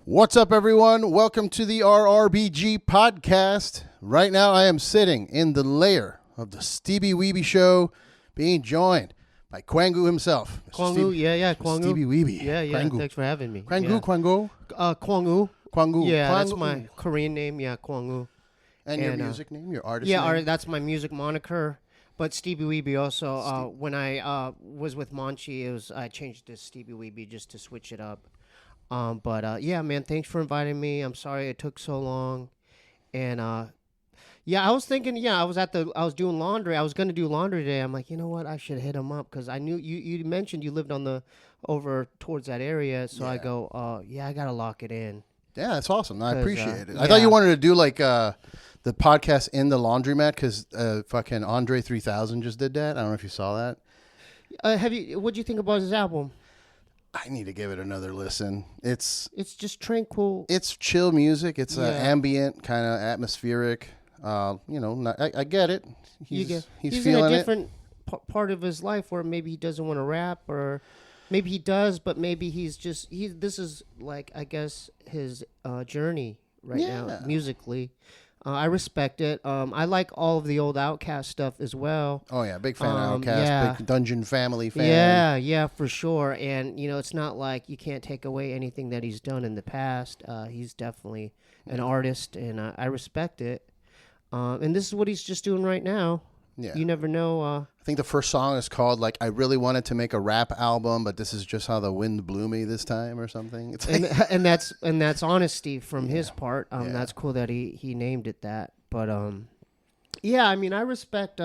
What's up, everyone? Welcome to the RRBG podcast. Right now, I am sitting in the lair of the Steebee Weebee show, being joined by Quangou himself. Quangou, Quangou. Steebee Weebee. Yeah. Quangou. Thanks for having me. Quangou, yeah. Quangou. Quangou. Quangou. Yeah, Quangou. that's my Korean name. Yeah, Quangou. And your music name, your artist name? Yeah, that's my music moniker. But Steebee Weebee also. When I was with Monchi, I changed to Steebee Weebee just to switch it up. Yeah, man, thanks for inviting me. I'm sorry it took so long. And I was thinking, I was doing laundry. I was going to do laundry today. I'm like, you know what? I should hit him up because I knew you mentioned you lived over towards that area. So I go, I got to lock it in. Yeah, that's awesome. I appreciate it. I thought you wanted to do like the podcast in the laundromat because fucking Andre 3000 just did that. I don't know if you saw that. What'd you think about his album? I need to give it another listen. It's just tranquil. It's chill music. It's ambient, kind of atmospheric. I get it. He's in feeling a different part of his life where maybe he doesn't want to rap, or maybe he does, but maybe this is like, I guess, his journey right now musically. I respect it. I like all of the old Outkast stuff as well. Oh, yeah. Big fan of Outkast. Big Dungeon Family fan. Yeah, for sure. And, it's not like you can't take away anything that he's done in the past. He's definitely an artist, and I respect it. And this is what he's just doing right now. Yeah. You never know. I think the first song is called, like, I really wanted to make a rap album, but this is just how the wind blew me this time or something. It's like and that's honesty from his part. That's cool that he named it that. But, I respect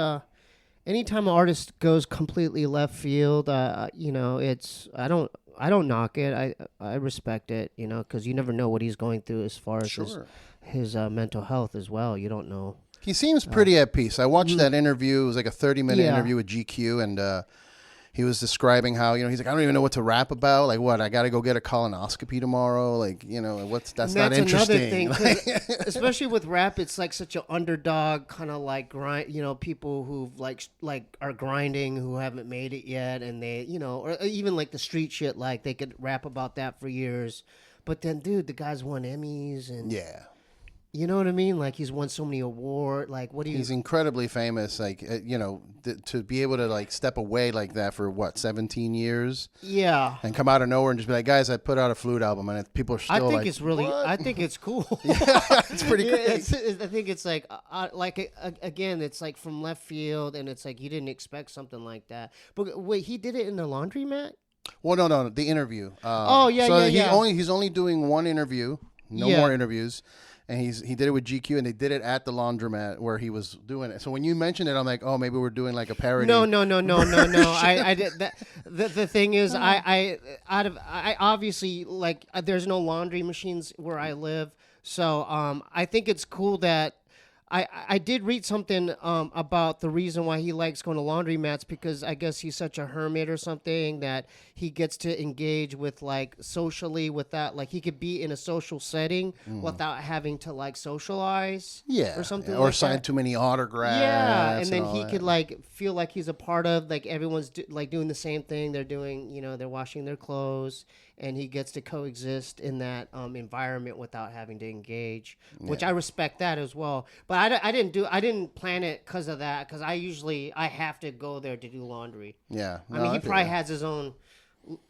anytime an artist goes completely left field, I don't knock it. I respect it, because you never know what he's going through as far as his mental health as well. You don't know. He seems pretty at peace. I watched that interview. It was like a 30-minute interview with GQ, and he was describing how, he's like, I don't even know what to rap about. Like, what? I got to go get a colonoscopy tomorrow. Like, that's not interesting. Another thing, especially with rap, it's like such an underdog kind of like grind. People who like are grinding, who haven't made it yet, and they, or even like the street shit. Like they could rap about that for years, but then, dude, the guy's won Emmys and You know what I mean? Like, he's won so many awards. Like, what do you... He's incredibly famous. Like, to be able to, like, step away like that for, 17 years? Yeah. And come out of nowhere and just be like, guys, I put out a flute album. And people are still I think it's cool. Yeah, it's pretty great. I think it's like again, it's like from left field, and it's like you didn't expect something like that. But wait, he did it in the laundromat? Well, no, the interview. He's only doing one interview. No more interviews. And he did it with GQ, and they did it at the laundromat where he was doing it. So when you mentioned it, I'm like, oh, maybe we're doing like a parody. No. I did that. The thing is, I obviously, like, there's no laundry machines where I live, so I think it's cool that I did read something about the reason why he likes going to laundromats, because I guess he's such a hermit or something that he gets to engage with, like, socially with that. Like, he could be in a social setting without having to, like, socialize or something or sign too many autographs. Yeah, and then he could, like, feel like he's a part of, like, everyone's doing the same thing. They're doing, they're washing their clothes, and he gets to coexist in that environment without having to engage, which I respect that as well. But I didn't plan it because of that, because I have to go there to do laundry. Yeah. He probably has his own.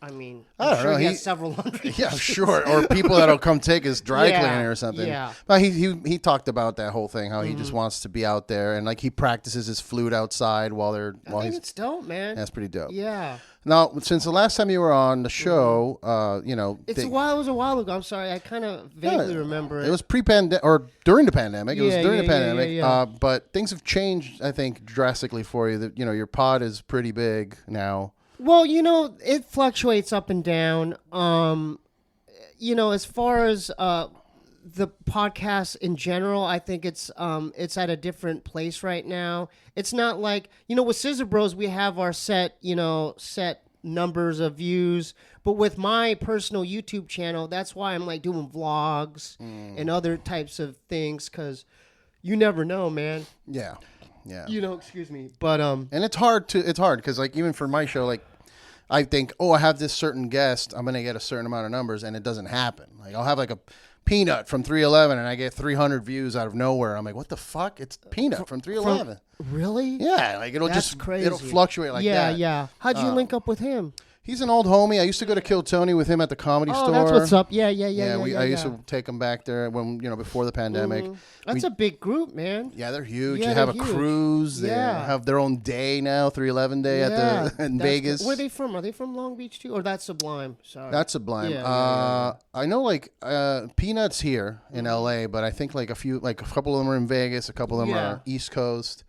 I'm don't sure know. he has several laundry. Yeah, sure. Or people that'll come take his dry cleaner or something. Yeah. But he talked about that whole thing, how he just wants to be out there, and like he practices his flute outside while he's. It's dope, man. That's pretty dope. Yeah. Now, since the last time you were on the show, it was a while ago. I'm sorry, I kind of vaguely remember it. It was pre-pandemic or during the pandemic. It was during the pandemic. Yeah. But things have changed, I think, drastically for you. That your pod is pretty big now. Well, it fluctuates up and down. As far as the podcast in general, I think it's at a different place right now. It's not like, with Scissor Bros, we have our set numbers of views, but with my personal YouTube channel, that's why I'm like doing vlogs and other types of things, because you never know, man. Yeah. Excuse me. But and it's hard because, like, even for my show, like, I think, oh, I have this certain guest, I'm gonna get a certain amount of numbers, and it doesn't happen. Like I'll have like a Peanut from 311, and I get 300 views out of nowhere. I'm like, what the fuck? It's Peanut from 311. Really? Yeah, like That's crazy. It'll fluctuate like that. Yeah. How'd you link up with him? He's an old homie. I used to go to Kill Tony with him at the Comedy Store. Oh, that's what's up. Yeah. I used to take him back there when before the pandemic. That's a big group, man. Yeah, they're huge. Yeah, they have a huge. cruise. They have their own day now, 311 day in Vegas. Where are they from? Are they from Long Beach too, or that's Sublime? Sorry, that's Sublime. Yeah. I know like Peanuts here in LA, but I think like a couple of them are in Vegas, a couple of them are East Coast.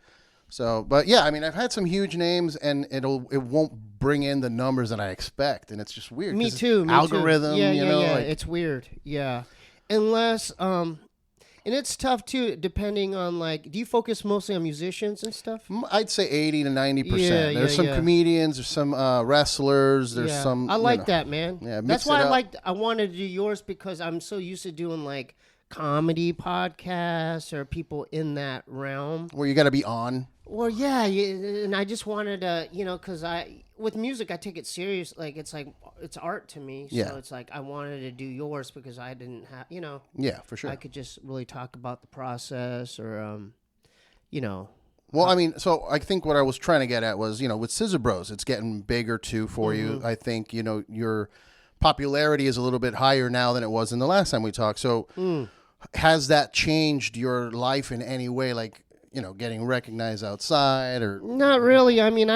So, but yeah, I mean, I've had some huge names, and it won't bring in the numbers that I expect, and it's just weird. Me too. Algorithm, Yeah, you know, like, it's weird. Yeah, unless and it's tough too, depending on like, do you focus mostly on musicians and stuff? I'd say 80 to 90%. There's some comedians, there's some wrestlers, there's some. I like that, man. Yeah, that's why I wanted to do yours, because I'm so used to doing like comedy podcasts or people in that realm where you got to be on. Well, yeah, and I just wanted to, because with music, I take it serious. Like, it's art to me. So it's like, I wanted to do yours because I didn't have, Yeah, for sure. I could just really talk about the process or, Well, I mean, so I think what I was trying to get at was, with Scissor Bros, it's getting bigger too for you. I think, your popularity is a little bit higher now than it was in the last time we talked. So has that changed your life in any way? Like, getting recognized outside or not really. I mean,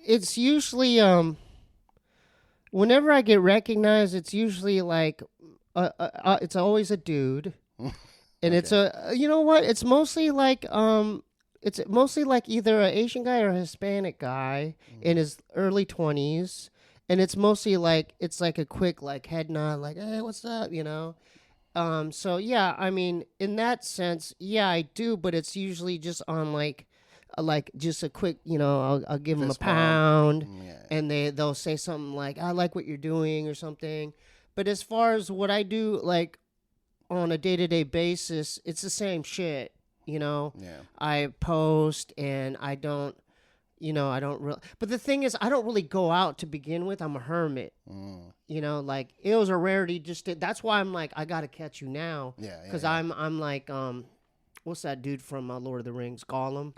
it's usually whenever I get recognized, it's usually like it's always a dude, and it's it's mostly like either an Asian guy or a Hispanic guy in his early 20s, and it's mostly like it's like a quick like head nod, like, hey, what's up, So yeah, I mean, in that sense, yeah, I do, but it's usually just on like just a quick, I'll give them a pound, and they'll say something like, I like what you're doing or something. But as far as what I do, like on a day-to-day basis, it's the same shit, I post and I don't. I don't really. But the thing is, I don't really go out to begin with. I'm a hermit. Like it was a rarity. That's why I'm like, I gotta catch you now. Yeah. Because I'm like, what's that dude from Lord of the Rings? Gollum.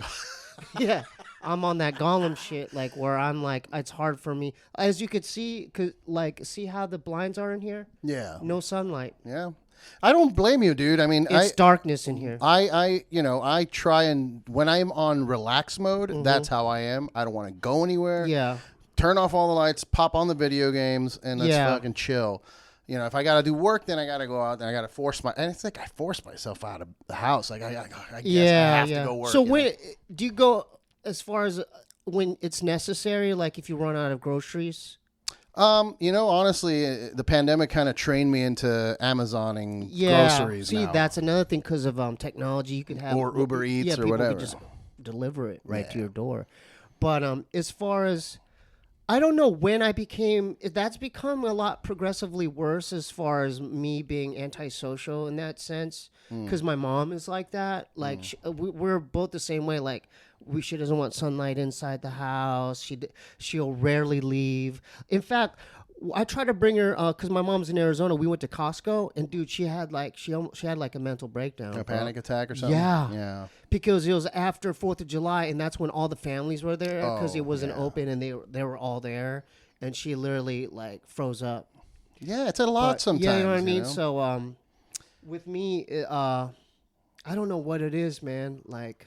Yeah, I'm on that Gollum shit. Like where I'm like, it's hard for me, as you could see, see how the blinds are in here. Yeah. No sunlight. Yeah. I don't blame you, dude. I mean, it's darkness in here. I try, and when I'm on relax mode, that's how I am. I don't want to go anywhere. Yeah. Turn off all the lights, pop on the video games, and let's fucking chill. If I got to do work, then I got to go out and I got to and it's like I force myself out of the house. Like I guess I have to go work. So when do you go as far as when it's necessary, like if you run out of groceries? Honestly, the pandemic kind of trained me into Amazoning groceries. See, that's another thing because of technology. You could have or Uber Eats or whatever. Could just deliver it right to your door. But as far as I don't know when that's become a lot progressively worse as far as me being antisocial in that sense. Because my mom is like that. Like we're both the same way. Like she doesn't want sunlight inside the house. She'll rarely leave. In fact, I try to bring her because my mom's in Arizona. We went to Costco, and dude, she had like a mental breakdown, a panic attack or something. Yeah. Because it was after 4th of July, and that's when all the families were there because it wasn't open, and they were all there, and she literally like froze up. Yeah, it's a lot sometimes. Yeah, you know what I mean. So with me, I don't know what it is, man. Like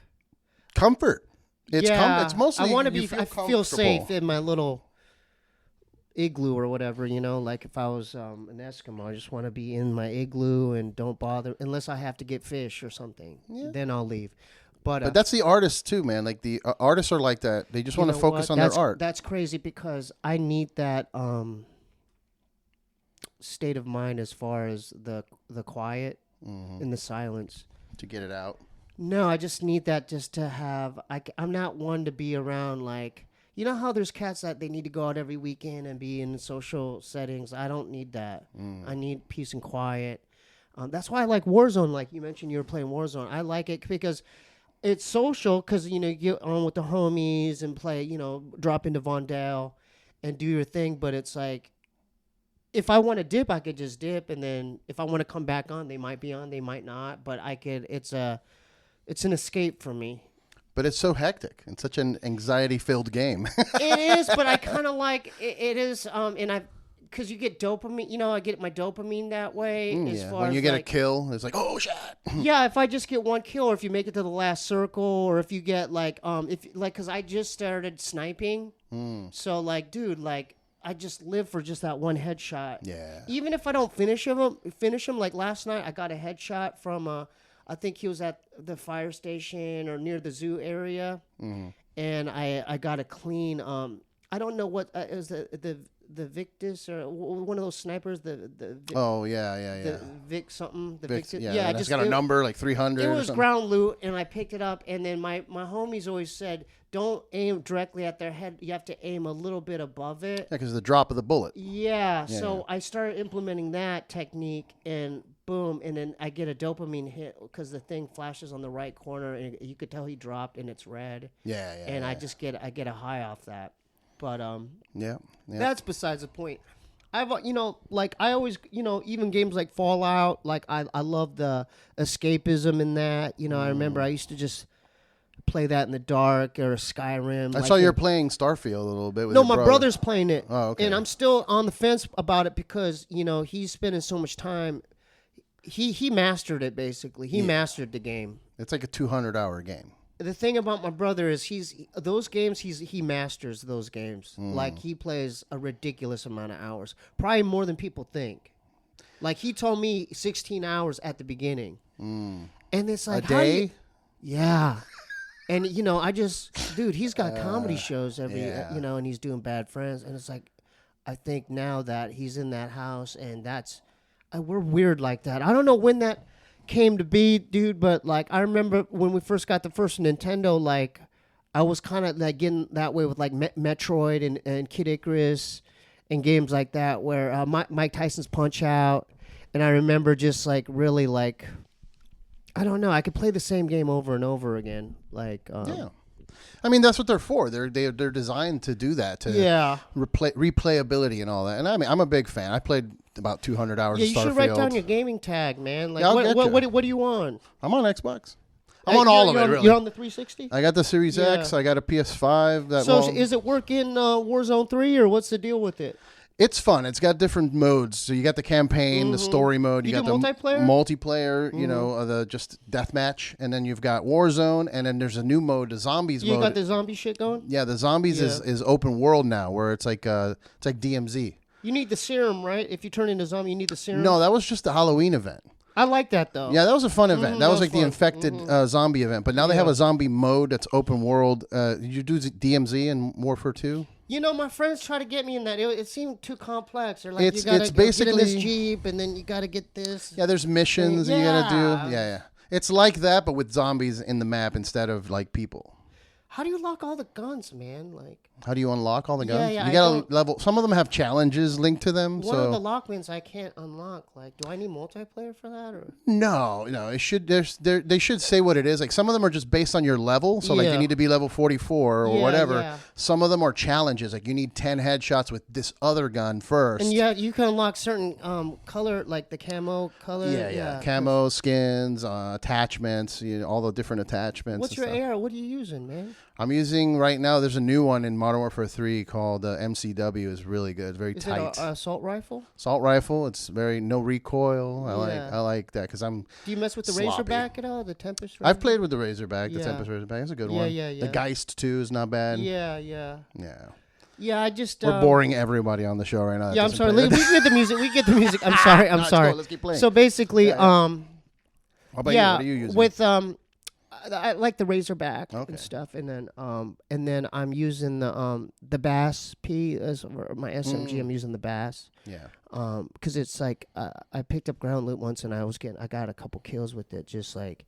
comfort. It's mostly I want to I feel safe in my little igloo or whatever, like if I was an Eskimo, I just want to be in my igloo and don't bother unless I have to get fish or something. Then I'll leave. But that's the artists too, man. Like the artists are like that. They just want to focus on their art. That's crazy because I need that state of mind as far as the quiet and the silence to get it out. No, I just need that just to have. I'm not one to be around like. You know how there's cats that they need to go out every weekend and be in social settings? I don't need that. I need peace and quiet. That's why I like Warzone. Like you mentioned, you were playing Warzone. I like it because it's social because, you get on with the homies and play, drop into Vondell. and do your thing. But it's like, if I want to dip, I could just dip, and then if I want to come back on, they might be on, they might not. But I could. It's an escape for me. But it's so hectic. It's such an anxiety-filled game. It is, but I kind of like it is. And because you get dopamine. You know, I get my dopamine that way. As far when you as get like, a kill, it's like, oh shit. Yeah, if I just get one kill, or if you make it to the last circle, or if you get because I just started sniping. So like, dude, like. I just live for just that one headshot. Yeah. Even if I don't finish him, like last night, I got a headshot from I think he was at the fire station or near the zoo area, and I got a clean. I don't know what is the Victus or one of those snipers. The Vic something. The Victus. Yeah, it's got a number like 300. It was ground loot, and I picked it up. And then my homies always said, don't aim directly at their head. You have to aim a little bit above it. Yeah, because the drop of the bullet. Yeah. So I started implementing that technique, and boom, and then I get a dopamine hit because the thing flashes on the right corner, and you could tell he dropped, and it's red. Yeah. And I get a high off that. But yeah, that's besides the point. I've like I always even games like Fallout, like I love the escapism in that. I remember I used to just play that in the dark, or Skyrim. I saw you're playing Starfield a little bit with No, your my brother. brother's playing it. Oh, okay. And I'm still on the fence about it because he's spending so much time. He mastered it basically. He mastered the game. It's like a 200-hour game. The thing about my brother is he masters those games. Like he plays a ridiculous amount of hours, probably more than people think. Like he told me 16 hours at the beginning, and it's like a day. Yeah, and dude, he's got comedy shows and he's doing Bad Friends, and it's like, I think now that he's in that house, and we're weird like that. I don't know when that came to be, dude, but like I remember when we first got the first Nintendo, like I was kind of like getting that way with like Metroid and Kid Icarus and games like that, where Mike Tyson's Punch Out, and I remember just like really like, I don't know, I could play the same game over and over again, like yeah. I mean, that's what they're for. They're designed to do that, to replayability and all that. And I mean, I'm a big fan. I played about 200 hours of Starfield. You should write down your gaming tag, man. Like, what do you want? I'm on Xbox. I'm on all of it, really. You're on the 360? I got the Series X. I got a PS5. Is it working Warzone 3, or what's the deal with it? It's fun. It's got different modes. So you got the campaign, the story mode. You got the multiplayer. The just deathmatch, and then you've got Warzone, and then there's a new mode, the zombies mode. You got the zombie shit going? Yeah, the zombies is open world now, where it's like DMZ. You need the serum, right? If you turn into a zombie, you need the serum. No, that was just the Halloween event. I like that though. Yeah, that was a fun event. That was like the infected zombie event. But now they have a zombie mode that's open world. You do DMZ in Warfare 2? My friends try to get me in that. It seemed too complex. They're like, you gotta get in this Jeep, and then you gotta get this. Yeah, there's missions you gotta do. Yeah. It's like that, but with zombies in the map instead of like people. How do you lock all the guns, man? Like, how do you unlock all the guns? Yeah, you gotta level. Some of them have challenges linked to them. One of the lockmans I can't unlock. Like, do I need multiplayer for that? Or no. It should. They should say what it is. Like, some of them are just based on your level. So like you need to be level 44 or whatever. Yeah. Some of them are challenges. Like you need 10 headshots with this other gun first. And you can unlock certain color, like the camo color. Yeah. Camo skins, attachments. All the different attachments. What's your AR? What are you using, man? I'm using right now. There's a new one in Modern Warfare 3 called MCW. Is really good. It's very tight. Is it a assault rifle? Assault rifle. It's very no recoil. I like that because I'm. Do you mess with the Razorback at all? The Tempest. Razorback? I've played with the Razorback. The Tempest Razorback. That's a good one. Yeah. The Geist too is not bad. Yeah. Yeah, I just we're boring everybody on the show right now. Yeah, I'm sorry. We get the music. I'm sorry. Sorry. Cool. Let's keep playing. So basically, How about you? What are you using? With I like the Razorback and stuff, and then I'm using the Bass P as my SMG. I'm using the Bass. Yeah. Because it's like I picked up ground loot once, and I got a couple kills with it, just like.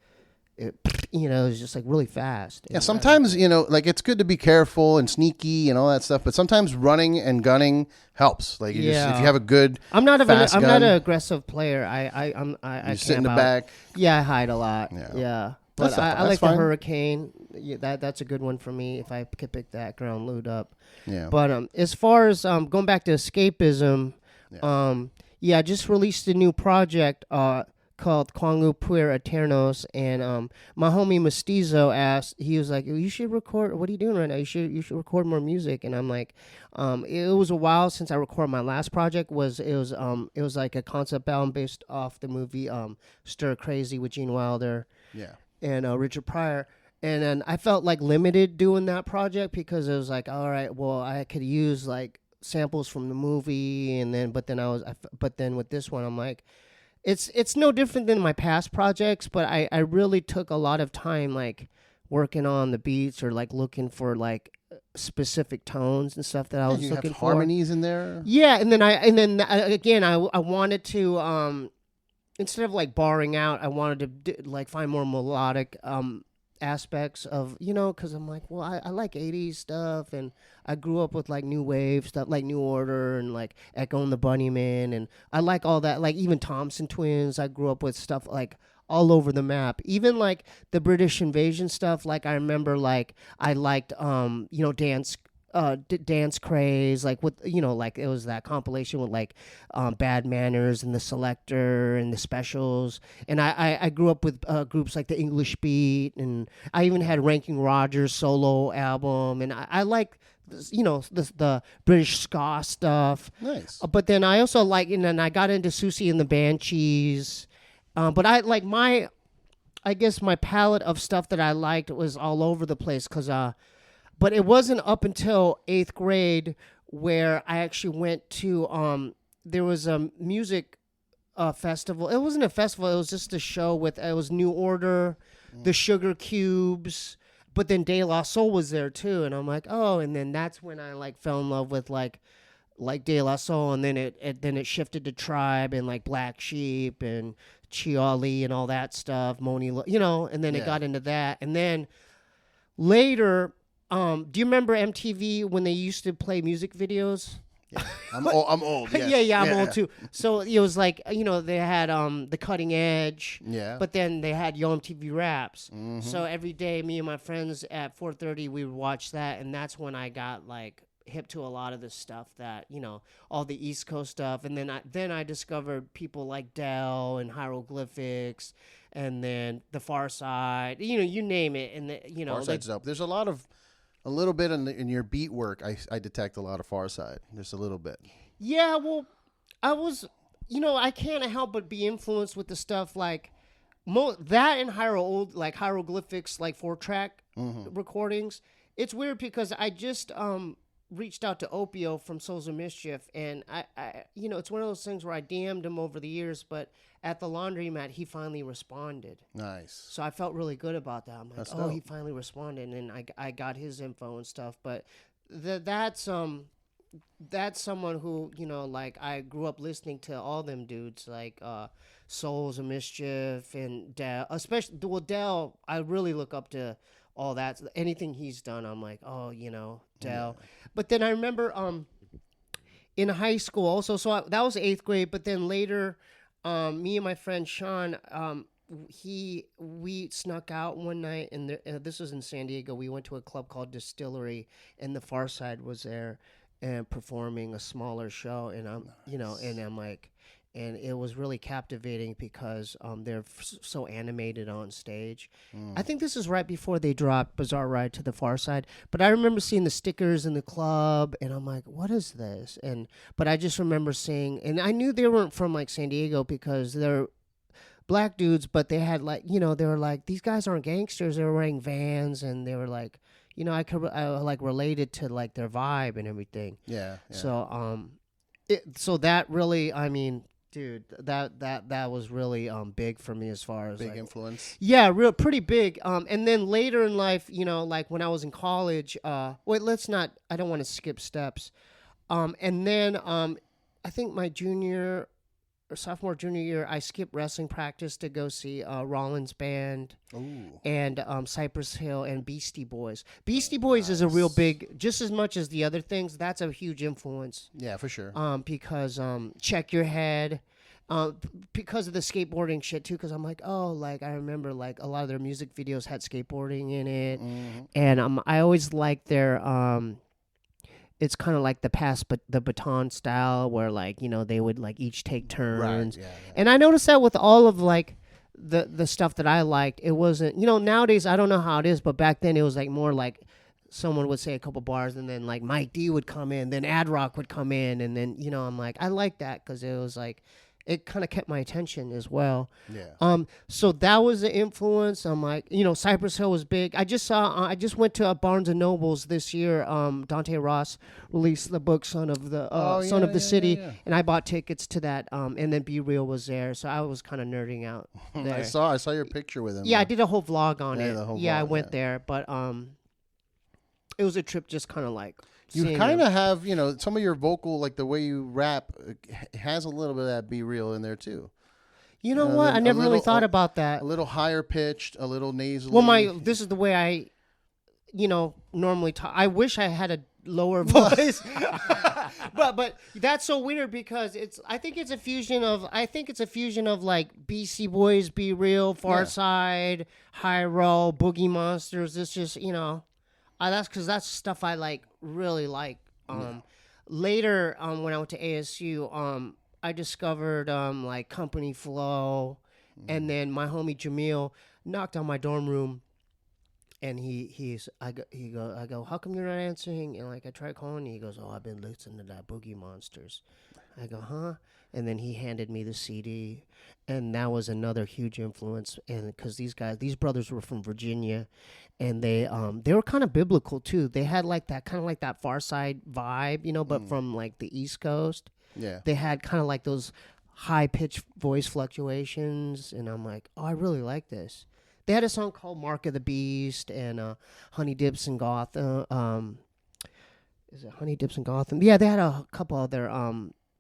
It was just like really fast. Yeah, sometimes, like it's good to be careful and sneaky and all that stuff, but sometimes running and gunning helps. Like if you have a good I'm not fast gun, an aggressive player. I sit in the back. Yeah, I hide a lot. Yeah. But I like fine. the Hurricane. Yeah, that's a good one for me if I could pick that ground loot up. Yeah. But as far as going back to escapism, I just released a new project called Quangou Puer Aeternus, and my homie Mestizo asked, he was like, you should record, what are you doing right now? You should record more music. And I'm like, it was a while since I recorded my last project. It was like a concept album based off the movie Stir Crazy with Gene Wilder and Richard Pryor. And then I felt like limited doing that project because it was like, all right, well, I could use like samples from the movie, but then with this one, I'm like, it's no different than my past projects, but I really took a lot of time like working on the beats or like looking for like specific tones and stuff that I was looking for. Harmonies in there. Yeah, and then again I wanted to instead of like barring out, I wanted to like find more melodic aspects of, because I'm like, well, I like 80s stuff, and I grew up with like new wave stuff, like New Order and like Echo and the Bunnymen, and I like all that, like even Thompson Twins. I grew up with stuff like all over the map, even like the British Invasion stuff. Like I remember like I liked dance craze, like with like it was that compilation with like Bad Manners and the Selector and the Specials, and I grew up with groups like the English Beat, and I even had Ranking Rogers solo album, and I like the British ska stuff. Nice. But then I also like, and then I got into Susie and the Banshees, but I guess my palette of stuff that I liked was all over the place, because but it wasn't up until 8th grade where I actually went to, there was a music festival. It wasn't a festival. It was just a show it was New Order, the Sugar Cubes, but then De La Soul was there too. And I'm like, oh, and then that's when I like fell in love with like De La Soul. And then it shifted to Tribe and like Black Sheep and Chiali and all that stuff, Moni, and then it got into that. And then later, do you remember MTV when they used to play music videos? Yeah. I'm old. Yes. I'm old too. So it was like, they had The Cutting Edge. Yeah. But then they had Yo MTV Raps. Mm-hmm. So every day, me and my friends at 4:30, we would watch that, and that's when I got like hip to a lot of the stuff that, all the East Coast stuff. And then I discovered people like Dell and Hieroglyphics, and then The Far Side. You name it. And Far Side's dope. There's a little bit in your beat work, I detect a lot of Far Side. Just a little bit. Yeah, well, I was, I can't help but be influenced with the stuff like that and Hieroglyphics, like 4-track recordings. It's weird because I just reached out to Opio from Souls of Mischief, and I it's one of those things where I DM'd him over the years, but at the laundromat, he finally responded. Nice. So I felt really good about that. I'm like, That's oh, dope. he finally responded, and I got his info and stuff. But that's someone who, like I grew up listening to all them dudes, like Souls of Mischief and Dell. Especially, well, Dell, I really look up to all that. Anything he's done, I'm like, oh, Dell. Yeah. But then I remember in high school also, so that was 8th grade, but then later, me and my friend Sean, we snuck out one night, and this was in San Diego. We went to a club called Distillery, and the Far Side was there and performing a smaller show, and and I'm like, and it was really captivating because they're so animated on stage. I think this is right before they dropped Bizarre Ride to the Far Side, but I remember seeing the stickers in the club, and I'm like, what is this? But I just remember seeing, and I knew they weren't from like San Diego because they're black dudes, but they had like, they were like, these guys aren't gangsters. They were wearing Vans, and they were like, I like related to like their vibe and everything. Yeah. So so that really, I mean, dude, that was really big for me as far as big like, influence. Yeah, pretty big. And then later in life, like when I was in college, I don't want to skip steps. And then I think my sophomore, junior year, I skipped wrestling practice to go see Rollins Band. Ooh. And Cypress Hill and Beastie Boys. Beastie Boys is a real big, just as much as the other things, that's a huge influence. Yeah, for sure. Because Check Your Head, because of the skateboarding shit too. Because I'm like, oh, like I remember like a lot of their music videos had skateboarding in it, and I always liked their it's kind of like the baton style where like, you know, they would like each take turns. Right, yeah. And I noticed that with all of like the stuff that I liked, it wasn't, you know, nowadays I don't know how it is, but back then it was like more like someone would say a couple bars and then like Mike D would come in, then Ad Rock would come in, and then, you know, I'm like, I like that because it was like, it kind of kept my attention as well. Yeah. So that was the influence. I'm like, you know, Cypress Hill was big. I just went to Barnes and Nobles this year. Dante Ross released the book Son of the City, and I bought tickets to that. And then Be Real was there, so I was kind of nerding out there. I saw your picture with him. Yeah, I did a whole vlog on it. I went there, but it was a trip just kind of like. You kind of have, you know, some of your vocal, like the way you rap, has a little bit of that Be Real in there too. You know what? I never really thought about that. A little higher pitched, a little nasally. Well, this is the way I, you know, normally talk. I wish I had a lower voice, but that's so weird because I think it's a fusion of like BC Boys, Be Real, Far Side, High Roll, Boogie Monsters. It's just, you know. That's because that's stuff I like really like. Later, when I went to ASU, I discovered like Company Flow, and then my homie Jamil knocked on my dorm room, and I go, how come you're not answering? And like I tried calling, and he goes, oh, I've been listening to that Boogie Monsters. I go, huh? And then he handed me the CD, and that was another huge influence. And because these brothers were from Virginia, and they were kind of biblical too. They had like that kind of like that Far Side vibe, you know, but from like the East Coast. Yeah, they had kind of like those high pitched voice fluctuations, and I'm like, oh, I really like this. They had a song called "Mark of the Beast" and "Honey Dips and Gotham." Is it "Honey Dips and Gotham"? Yeah, they had a couple other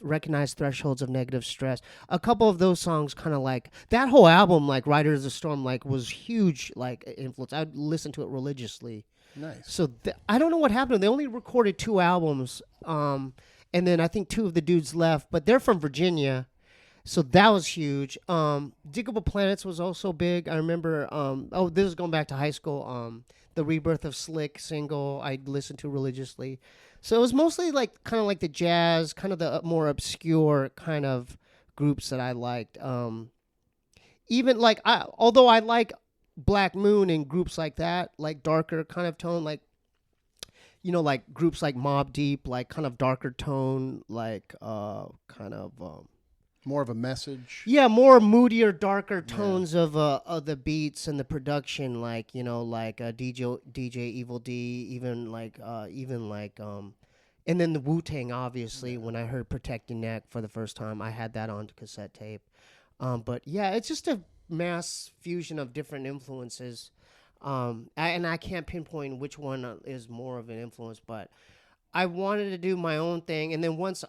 Recognize Thresholds of Negative Stress. A couple of those songs kind of like that whole album, like Riders of the Storm, like was huge like influence. I'd listen to it religiously. Nice. So I don't know what happened. They only recorded 2 albums, and then I think 2 of the dudes left, but they're from Virginia, so that was huge. Diggable Planets was also big. I remember. This is going back to high school. The Rebirth of Slick single I listened to religiously. So it was mostly like kind of like the jazz, kind of the more obscure kind of groups that I liked. Even like although I like Black Moon and groups like that, like darker kind of tone, like, you know, like groups like Mobb Deep, like kind of darker tone, like kind of more of a message. Yeah, more moodier, darker tones of the beats and the production, like, you know, like DJ Evil D, even like and then the Wu-Tang, obviously. When I heard Protect Your Neck for the first time, I had that on cassette tape. But yeah, it's just a mass fusion of different influences. And I can't pinpoint which one is more of an influence, but I wanted to do my own thing. And then once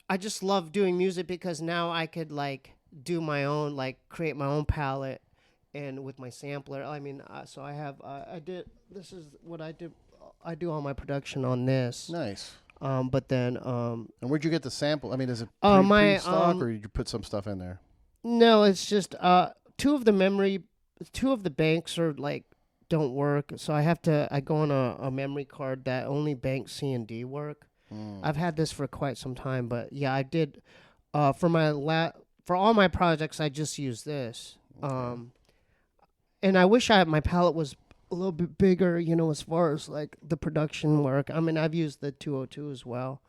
I just love doing music because now I could like do my own, like create my own palette, and with my sampler. I mean, so I have, this is what I did. I do all my production on this. Nice. But then. And where'd you get the sample? I mean, is it pre-stock or did you put some stuff in there? No, it's just 2 of the banks are like don't work, so I go on a memory card that only banks C and D work. I've had this for quite some time, but yeah, I did for all my projects I just use this. Okay. And I wish my palette was a little bit bigger, you know, as far as like the production work. I mean, I've used the 202 as well.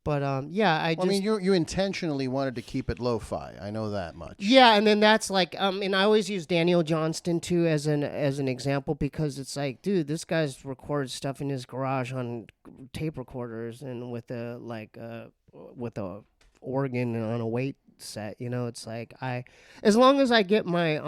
But yeah, I mean, you intentionally wanted to keep it lo-fi. I know that much. Yeah, and then that's like and I always use Daniel Johnston too as an example, because it's like, dude, this guy's records stuff in his garage on tape recorders and with a organ and on a weight set. You know, it's like as long as I get my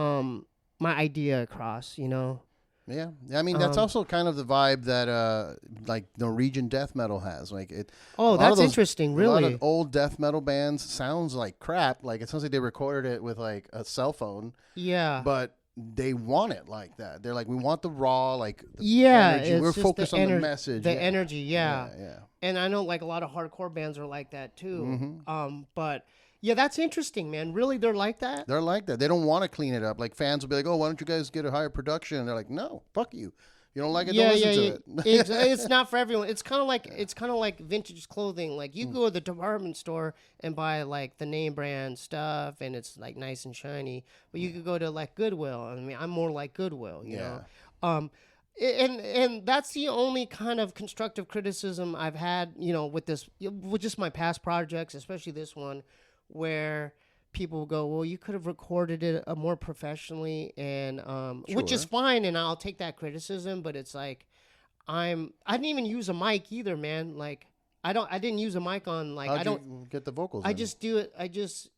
my idea across, you know. Yeah, I mean that's also kind of the vibe that like Norwegian death metal has. Like it. Oh, that's interesting. Really, a lot of old death metal bands sounds like crap. Like it sounds like they recorded it with like a cell phone. Yeah. But they want it like that. They're like, we want the raw, like energy. We're focused on the message. The energy, yeah. And I know like a lot of hardcore bands are like that too. Mm-hmm. But yeah, that's interesting, man. Really, they're like that? They're like that. They don't want to clean it up. Like fans will be like, oh, why don't you guys get a higher production? And they're like, no, fuck you. You don't like it, don't listen to it. It's not for everyone. It's kind of like vintage clothing. Like you go to the department store and buy like the name brand stuff, and it's like nice and shiny. But you could go to like Goodwill. I mean, I'm more like Goodwill, you know. And that's the only kind of constructive criticism I've had, you know, with just my past projects, especially this one, where people go, well, you could have recorded it more professionally, and which is fine, and I'll take that criticism. But it's like, I didn't even use a mic either, man. Like I didn't use a mic on like How'd you get the vocals. I just do it. I just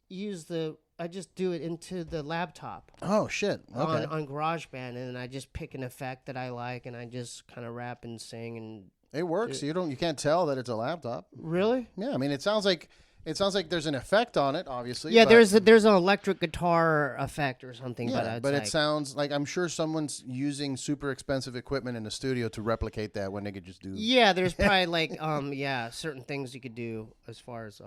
do it into the laptop. Oh shit! Okay. On GarageBand, and I just pick an effect that I like, and I just kind of rap and sing, and it works. You can't tell that it's a laptop. Really? Yeah, I mean, it sounds like there's an effect on it, obviously. Yeah, there's an electric guitar effect or something. Yeah, but it sounds like, I'm sure someone's using super expensive equipment in the studio to replicate that when they could just do. Yeah, there's probably like certain things you could do as far as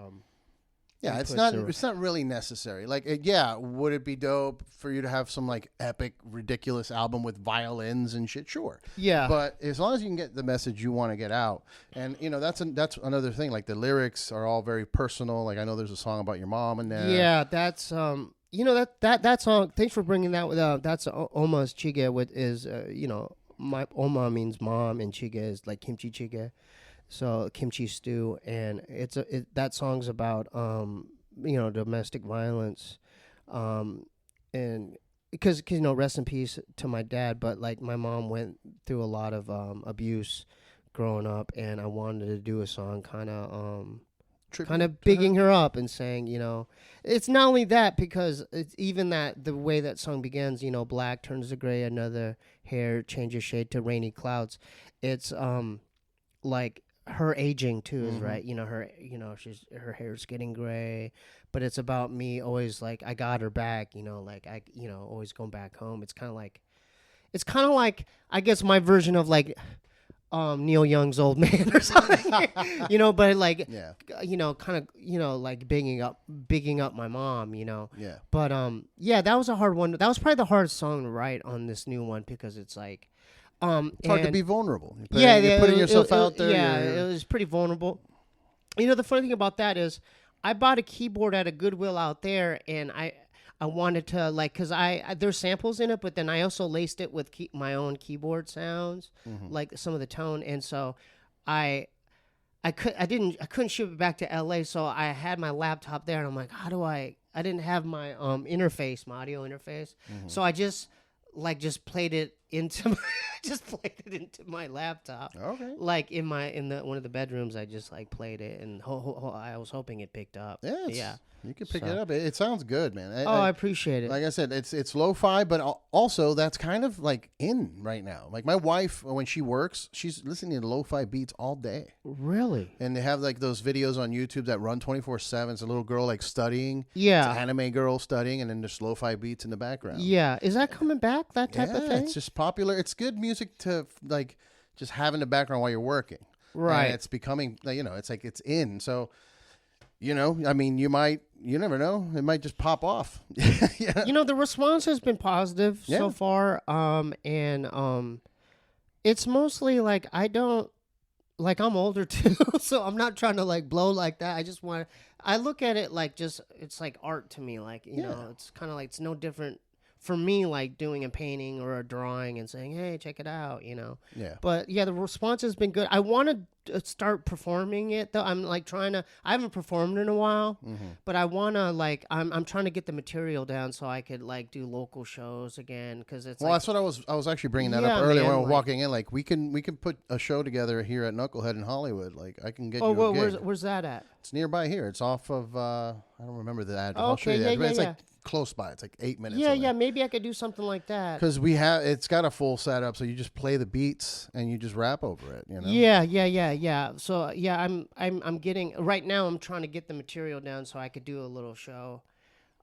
Yeah, it's not really necessary. Like, would it be dope for you to have some like epic, ridiculous album with violins and shit? Sure. Yeah. But as long as you can get the message you want to get out, and you know that's another thing. Like the lyrics are all very personal. Like I know there's a song about your mom in there. Yeah, that's you know that song. Thanks for bringing that up. That's Oma's Chige, which is you know, my Oma means mom and Chige is like kimchi Chige. So kimchi stew, and that song's about you know, domestic violence, and because you know, rest in peace to my dad, but like my mom went through a lot of abuse growing up, and I wanted to do a song kind of bigging her up and saying, you know, it's not only that, because it's even that the way that song begins, you know, black turns to gray, another hair changes shade to rainy clouds. It's like her aging too is right. You know, her hair's getting gray, but it's about me always like, I got her back, you know, like I, you know, always going back home. It's kind of like, I guess my version of like, Neil Young's Old Man or something, you know, but like, you know, kind of, you know, like bigging up my mom, you know. Yeah. But that was a hard one. That was probably the hardest song to write on this new one, because it's like, it's hard to be vulnerable. You're putting yourself out there. Yeah, it was pretty vulnerable. You know, the funny thing about that is, I bought a keyboard at a Goodwill out there, and I wanted to like, because there's samples in it, but then I also laced it with my own keyboard sounds, like some of the tone, and so I couldn't ship it back to LA, so I had my laptop there, and I'm like, I didn't have my interface, my audio interface, so I just played it into my laptop. Okay. Like in one of the bedrooms, I just like played it, and I was hoping it picked up. Yeah. You can pick it up. It sounds good, man. I appreciate it. Like I said, it's lo-fi, but also that's kind of like in right now. Like my wife, when she works, she's listening to lo-fi beats all day. Really? And they have like those videos on YouTube that run 24/7. It's a little girl like studying. Yeah. It's an anime girl studying, and then there's lo-fi beats in the background. Yeah. Is that coming back? That type of thing? It's just popular. It's good music to like just have in the background while you're working. Right. And it's becoming, you know, it's like it's in. So, you know, I mean, you never know. It might just pop off. Yeah. You know, the response has been positive so far. And it's mostly like, I'm older too, so I'm not trying to like blow like that. I look at it like it's like art to me. Like, you know, it's kind of like, it's no different for me, like doing a painting or a drawing and saying, hey, check it out, you know? Yeah. But yeah, the response has been good. I want to start performing it though. I'm like I haven't performed in a while, but I want to like, I'm trying to get the material down so I could like do local shows again. Cause it's that's what I was actually bringing that up earlier when I was walking in. Like we can put a show together here at Knucklehead in Hollywood. Like I can get you a gig. Where's that at? It's nearby here. It's off of, I don't remember the address. I'll show you the address. It's like close by. It's like 8 minutes away. Yeah, maybe I could do something like that. Because it's got a full setup, so you just play the beats and you just rap over it, you know? Yeah. So I'm getting, right now I'm trying to get the material down so I could do a little show.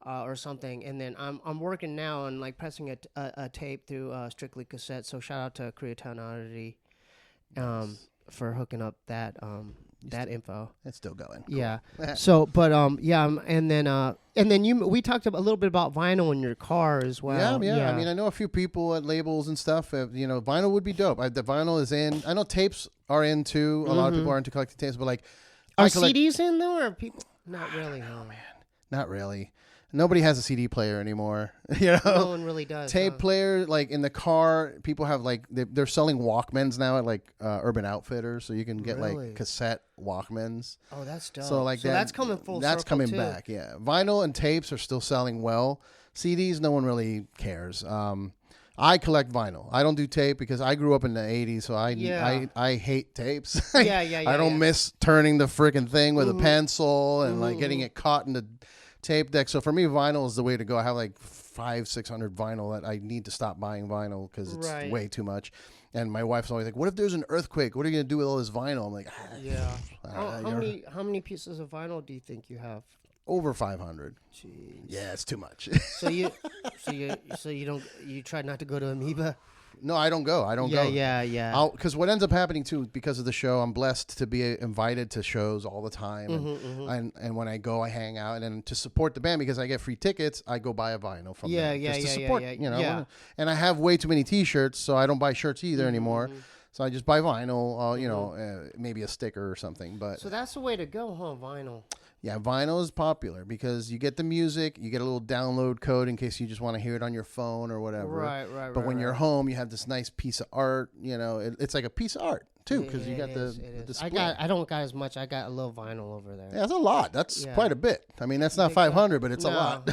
or something. And then I'm working now on like pressing a tape through Strictly Cassette. So shout out to Koreatown Oddity for hooking up that info. It's still going. Yeah. Cool. So, but and then we talked a little bit about vinyl in your car as well. Yeah. I mean, I know a few people at labels and stuff. Vinyl would be dope. The vinyl is in. I know tapes are in too. A lot of people are into collecting tapes, but like, are CDs in though, or people? Not really. Oh man, not really. Nobody has a CD player anymore. You know, no one really does. Tape player, like in the car, people have like they're selling Walkmans now at like Urban Outfitters, so you can get like cassette Walkmans. Oh, that's dope. So that's coming full. That's coming back. Yeah, vinyl and tapes are still selling well. CDs, no one really cares. I collect vinyl. I don't do tape because I grew up in the 80s, so I hate tapes. I don't miss turning the freaking thing with a pencil and like getting it caught in the tape deck. So for me, vinyl is the way to go. I have like 500-600 vinyl that I need to stop buying vinyl because it's way too much. And my wife's always like, "What if there's an earthquake? What are you gonna do with all this vinyl?" I'm like, how many pieces of vinyl do you think you have? Over 500. Jeez. Yeah, it's too much. So you try not to go to Amoeba? No, I don't go. go. Yeah. Because what ends up happening too, because of the show, I'm blessed to be invited to shows all the time, and when I go, I hang out, and then to support the band because I get free tickets, I go buy a vinyl from them just to support. And I have way too many T-shirts, so I don't buy shirts either anymore. So I just buy vinyl, maybe a sticker or something. But so that's the way to go, huh? Vinyl. Yeah, vinyl is popular because you get the music, you get a little download code in case you just want to hear it on your phone or whatever. Right. But when you're home, you have this nice piece of art. It's like a piece of art too because you got the display. I don't got as much. I got a little vinyl over there. Yeah, that's a lot. That's quite a bit. I mean, that's not 500, but it's a lot.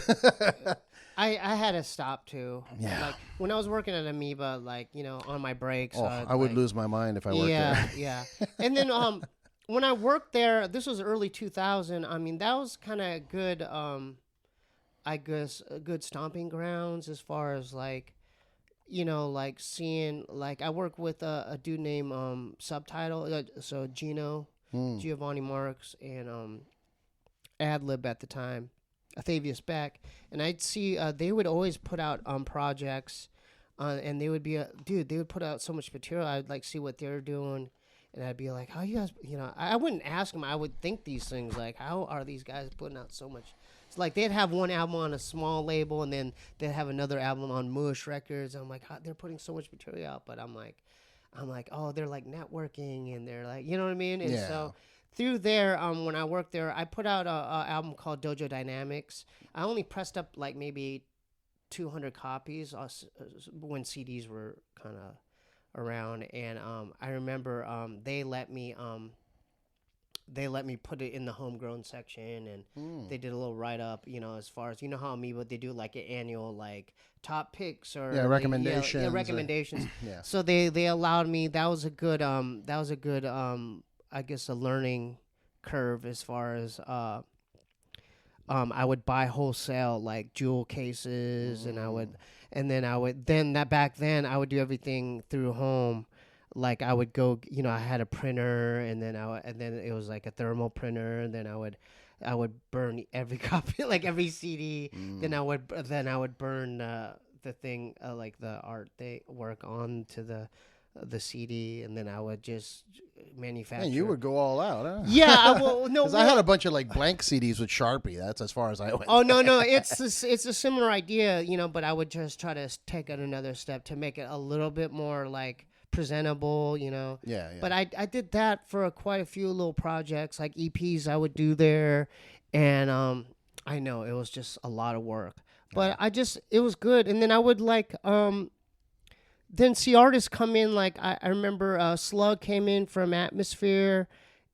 I had to stop too. Yeah. Like when I was working at Amoeba, like on my breaks. I would lose my mind if I worked there. Yeah. And then when I worked there, this was early 2000. I mean, that was kind of good. I guess good stomping grounds as far as like, like seeing like I work with a dude named Subtitle, so Gino, Giovanni Marks, and Adlib at the time, Athavius Beck, and I'd see they would always put out projects, and they would be they would put out so much material. I'd like see what they're doing. And I'd be like, how you guys, I wouldn't ask them. I would think these things like, how are these guys putting out so much? It's like they'd have one album on a small label and then they'd have another album on Mush Records. I'm like, they're putting so much material out. But I'm like, oh, they're like networking and they're like, you know what I mean? And so through there, when I worked there, I put out a album called Dojo Dynamics. I only pressed up like maybe 200 copies when CDs were kind of around, and I remember they let me put it in the homegrown section, and they did a little write up, as far as how Amoeba they do like an annual like top picks or recommendations. Recommendations. So they allowed me. That was a good I guess a learning curve as far as I would buy wholesale like jewel cases, and I would. And then back then I would do everything through home. Like I would go, I had a printer, and then it was like a thermal printer, and then I would burn every copy, like every CD. Then I would burn the thing, like the art they work on to the CD, and then I would just manufacture. Man, you would go all out, huh? Yeah, because I had a bunch of like blank CDs with Sharpie. That's as far as I went. Oh no, it's a similar idea, but I would just try to take it another step to make it a little bit more like presentable, Yeah. But I did that for quite a few little projects, like EPs I would do there, and I know it was just a lot of work, but it was good, and then I would like then see artists come in, like I remember Slug came in from Atmosphere,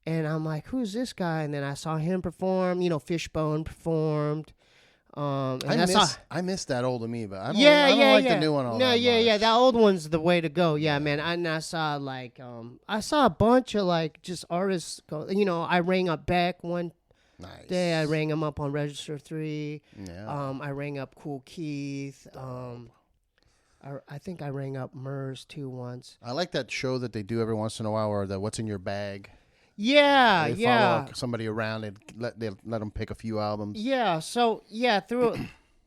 and I'm like, who's this guy? And then I saw him perform, Fishbone performed. I miss that old Amoeba. I don't like the new one all that much. That old one's the way to go. Yeah, man. And I saw like I saw a bunch of like just artists go. I rang up Beck one day. I rang him up on Register 3. Yeah. I rang up Cool Keith. I think I rang up Murs too once. I like that show that they do every once in a while, or the What's in Your Bag. Yeah, They follow somebody around and let them pick a few albums. Yeah, so through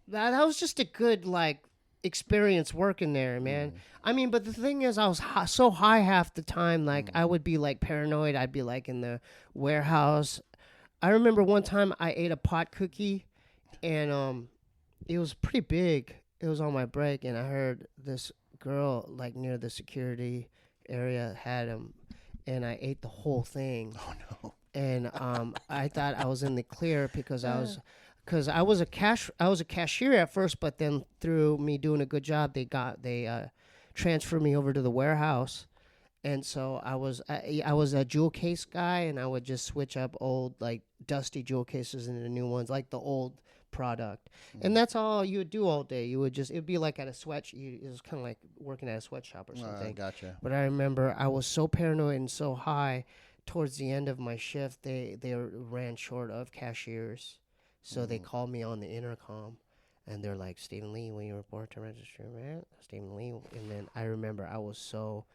that was just a good like experience working there, man. I mean, but the thing is, I was so high half the time, like I would be like paranoid. I'd be like in the warehouse. I remember one time I ate a pot cookie, and it was pretty big. It was on my break, and I heard this girl like near the security area had him, and I ate the whole thing. Oh no! And I thought I was in the clear because I was a cashier at first, but then through me doing a good job, they transferred me over to the warehouse, and so I was a jewel case guy, and I would just switch up old like dusty jewel cases into new ones, like the old product, and that's all you would do all day. It'd be like at a it was kind of like working at a sweatshop or something. Gotcha. But I remember I was so paranoid and so high. Towards the end of my shift, they ran short of cashiers, so they called me on the intercom, and they're like, "Stephen Lee, when you report to register, man, Stephen Lee." And then I remember I was so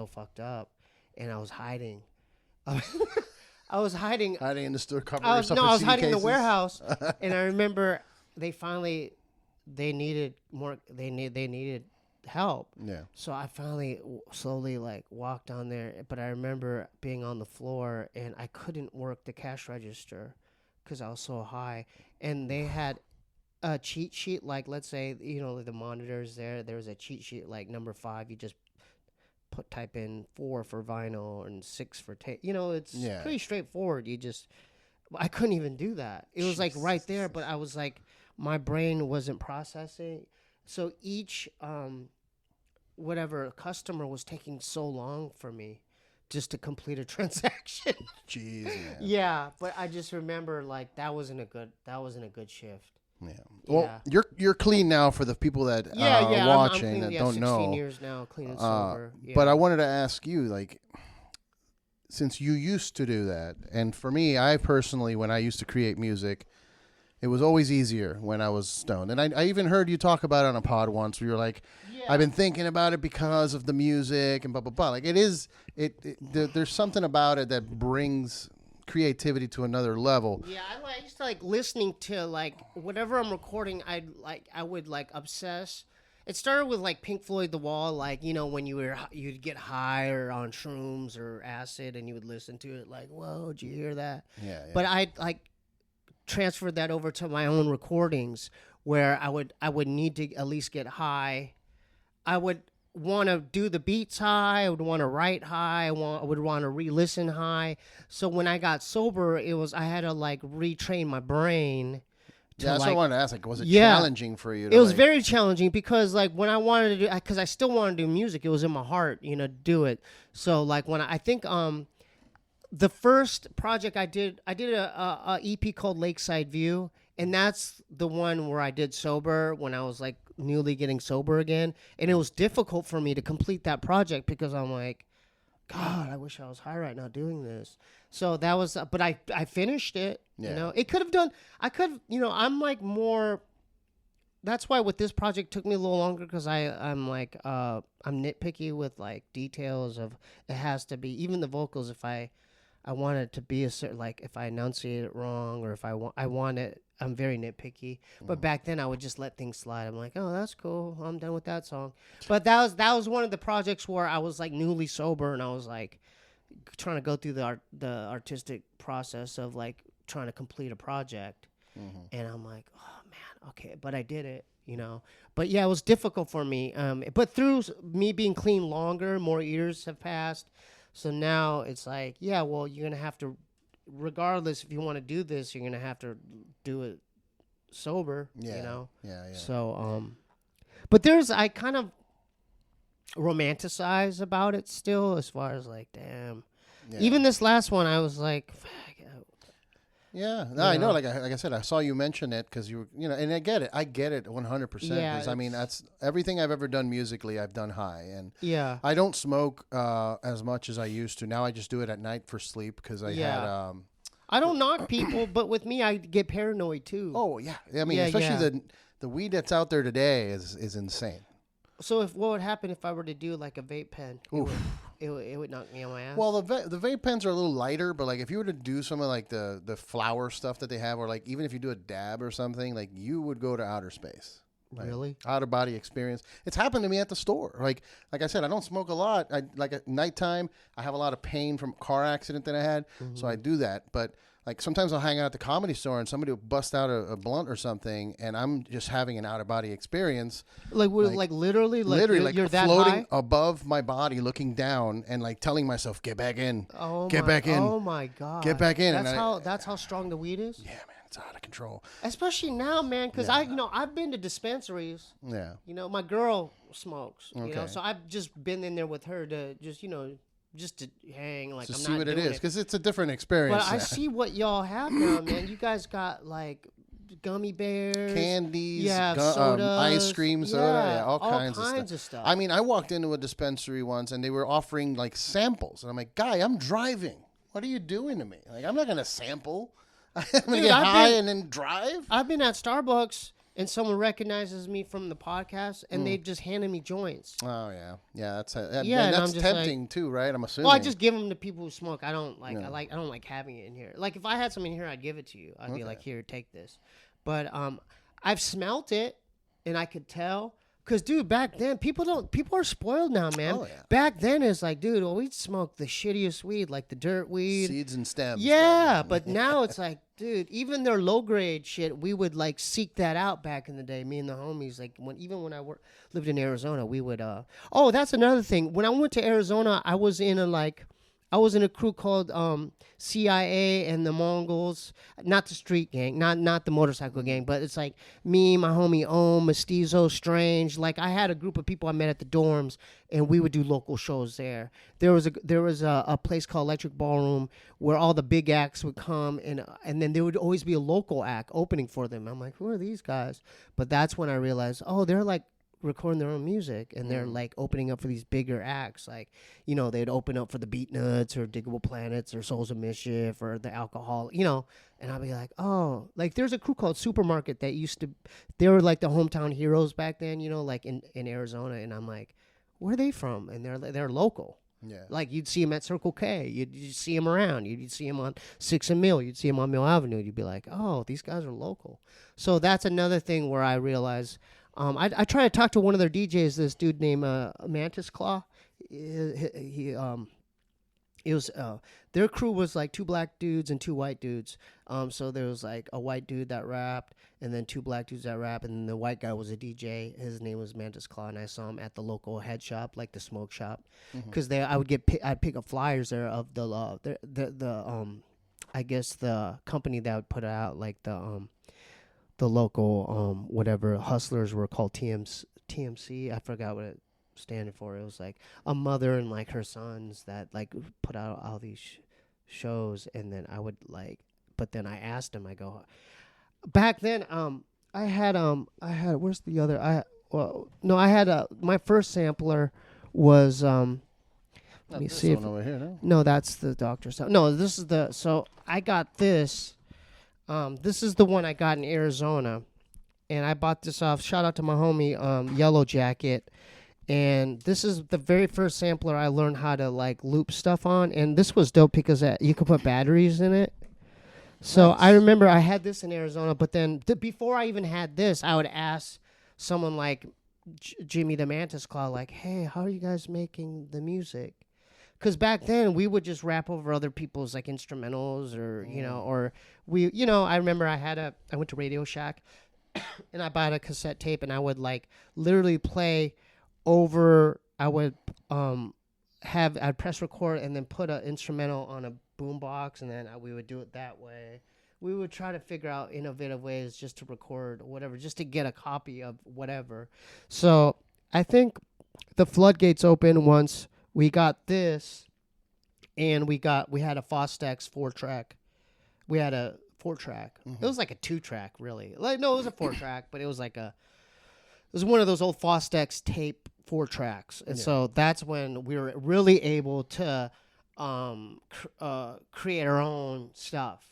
fucked up, and I was hiding. I was hiding in the store. I was hiding in the warehouse, and I remember they needed more. They needed help. Yeah. So I finally slowly like walked on there, but I remember being on the floor and I couldn't work the cash register because I was so high. And they had a cheat sheet, like let's say the monitors there. There was a cheat sheet like number 5. You just type in 4 for vinyl and 6 for tape. It's pretty straightforward. I couldn't even do that. It was like right there, but I was like, my brain wasn't processing. So each whatever customer was taking so long for me just to complete a transaction. Jeez, man. Yeah, but I just remember like that wasn't a good shift. Yeah. Well, you're clean now for the people that are watching I'm that don't 16 know. 16 years now, clean and sober. Yeah. But I wanted to ask you, like, since you used to do that, and for me, I personally, when I used to create music, it was always easier when I was stoned. And I even heard you talk about it on a pod once where you're like, I've been thinking about it because of the music and blah, blah, blah. Like there's something about it that brings creativity to another level. Yeah, I used to like listening to like whatever I'm recording, I would like obsess. It started with like Pink Floyd The Wall, like, when you'd get high or on shrooms or acid and you would listen to it like, whoa, did you hear that? Yeah. But I like transferred that over to my own recordings where I would need to at least get high. I would want to do the beats high. I would want to write high. I would want to re-listen high. So when I got sober, I had to like retrain my brain. That's what I wanted to ask. Like, was it challenging for you? It was very challenging because like when I wanted to do, because I still wanted to do music, it was in my heart, to do it. So like when I think the first project I did a EP called Lakeside View, and that's the one where I did sober when I was like newly getting sober again, and it was difficult for me to complete that project because I'm like, God, I wish I was high right now doing this. So that was, but I finished it. Yeah. It could have done. I could, I'm like more. That's why with this project took me a little longer because I'm like I'm nitpicky with like details of it has to be even the vocals if I want it to be a certain, like if I enunciate it wrong or if I want it, I'm very nitpicky. But back then I would just let things slide. I'm like, oh, that's cool. I'm done with that song. But that was one of the projects where I was like newly sober and I was like trying to go through the artistic process of like trying to complete a project. And I'm like, oh man, okay. But I did it, But yeah, it was difficult for me. But through me being clean longer, more years have passed. So now it's like, yeah, well, you're going to have to, regardless if you want to do this, you're going to have to do it sober, Yeah. So, but I kind of romanticize about it still as far as like, damn. Yeah. Even this last one, I was like, fuck. Yeah, no, I know. Like I said, I saw you mention it because you were, and I get it 100%. Because I mean, that's everything I've ever done musically. I've done high, and I don't smoke as much as I used to. Now I just do it at night for sleep because I had. I don't knock people, but with me, I get paranoid too. Oh yeah, I mean, especially the weed that's out there today is insane. So what would happen if I were to do like a vape pen? it would knock me on my ass. Well, the vape pens are a little lighter, but like if you were to do some of like the flower stuff that they have, or like even if you do a dab or something, like you would go to outer space. Like, really? Out of body experience. It's happened to me at the store. Like I said, I don't smoke a lot. Like at nighttime, I have a lot of pain from a car accident that I had, so I do that. But like sometimes I'll hang out at the Comedy Store and somebody will bust out a blunt or something, and I'm just having an out of body experience. Like literally, like you're that floating high? above my body, looking down, and like telling myself, "Get back in, get back in, oh my god, get back in." That's how strong the weed is. Yeah, man. It's out of control. Especially now, man, because I've been to dispensaries. Yeah. My girl smokes. Okay. So I've just been in there with her to just just to hang. Like to I'm see not what it doing is, because it's a different experience. But I see what y'all have now, man. You guys got like gummy bears, candies, sodas, ice cream, soda, all kinds of stuff. I mean, I walked into a dispensary once and they were offering like samples, and I'm like, "Guy, I'm driving. What are you doing to me? Like, I'm not gonna sample." I'm going to get high and then drive? I've been at Starbucks and someone recognizes me from the podcast and they just handed me joints. Oh, yeah. Yeah, that's that's tempting too, right? I'm assuming. Well, I just give them to people who smoke. I don't like having it in here. Like if I had some in here, I'd give it to you. I'd be like, "Here, take this." But I've smelt it and I could tell. Because, dude, back then, people are spoiled now, man. Oh, yeah. Back then, it's like, dude, we'd smoke the shittiest weed, like the dirt weed. Seeds and stems. Yeah, but now it's like, dude, even their low-grade shit, we would, like, seek that out back in the day. Me and the homies, like, even when I lived in Arizona, we would, oh, that's another thing. When I went to Arizona, I was in a crew called CIA and the Mongols, not the street gang, not the motorcycle gang, but it's like me, my homie Ohm, Mestizo, Strange. Like I had a group of people I met at the dorms, and we would do local shows there. There was a place called Electric Ballroom where all the big acts would come, and then there would always be a local act opening for them. I'm like, who are these guys? But that's when I realized, oh, they're like recording their own music, and they're like opening up for these bigger acts, like they'd open up for the Beatnuts or Diggable Planets or Souls of Mischief or the Alcohol, and I'd be like, oh, like there's a crew called Supermarket that they were like the hometown heroes back then, like in Arizona, and I'm like, where are they from? And they're local. Yeah, like you'd see them at Circle K, you'd see them around, you'd see them on 6th and Mill, you'd see them on Mill Avenue, you'd be like, oh, these guys are local. So that's another thing where I realize. I tried to talk to one of their DJs, this dude named Mantis Claw. It was their crew was like 2 black dudes and 2 white dudes. So there was like a white dude that rapped, and then 2 black dudes that rap, and then the white guy was a DJ. His name was Mantis Claw, and I saw him at the local head shop, like the smoke shop, because I'd pick up flyers there of the I guess the company that would put out like the local whatever hustlers were called TMC. I forgot what it standing for. It was like a mother and like her sons that like put out all these shows, and then I would like. But then I asked him. I go, back then I had where's the other I had my first sampler was let me see if over here, no, that's the doctor's. No, this is so I got this. This is the one I got in Arizona, and I bought this off. Shout out to my homie, Yellow Jacket, and this is the very first sampler I learned how to like loop stuff on, and this was dope because you could put batteries in it. So nice. I remember I had this in Arizona, but then before I even had this, I would ask someone like Jimmy the Mantis Claw, like, "Hey, how are you guys making the music?" Because back then we would just rap over other people's like instrumentals, or or we, I remember I went to Radio Shack, and I bought a cassette tape, and I would like literally play over. I would I'd press record and then put an instrumental on a boombox, and then we would do it that way. We would try to figure out innovative ways just to record whatever, just to get a copy of whatever. So I think the floodgates opened once we got this, and we had a Fostex 4-track. We had a 4-track. Mm-hmm. It was like a 2-track, really. Like no, it was a 4-track, but it was like it was one of those old Fostex tape 4-tracks, and so that's when we were really able to create our own stuff,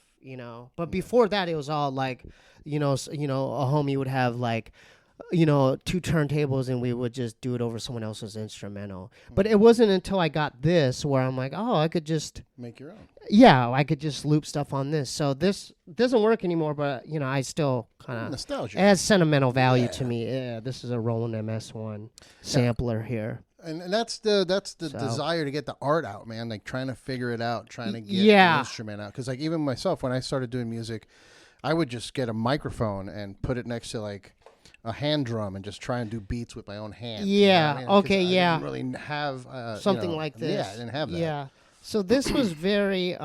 But before that, it was all like, a homie would have like you know, 2 turntables and we would just do it over someone else's instrumental. But it wasn't until I got this where I'm like, oh, I could just make your own. Yeah, I could just loop stuff on this. So this doesn't work anymore, but you know, I still kind of nostalgia. It has sentimental value to me. Yeah, this is a Roland MS1 sampler here. And that's the desire to get the art out, man. Like trying to figure it out, trying to get the instrument out. Because like even myself, when I started doing music, I would just get a microphone and put it next to like a hand drum and just try and do beats with my own hand. Yeah. You know what I mean? Okay. I didn't really have something like this. Yeah, I didn't have that. Yeah. So this was very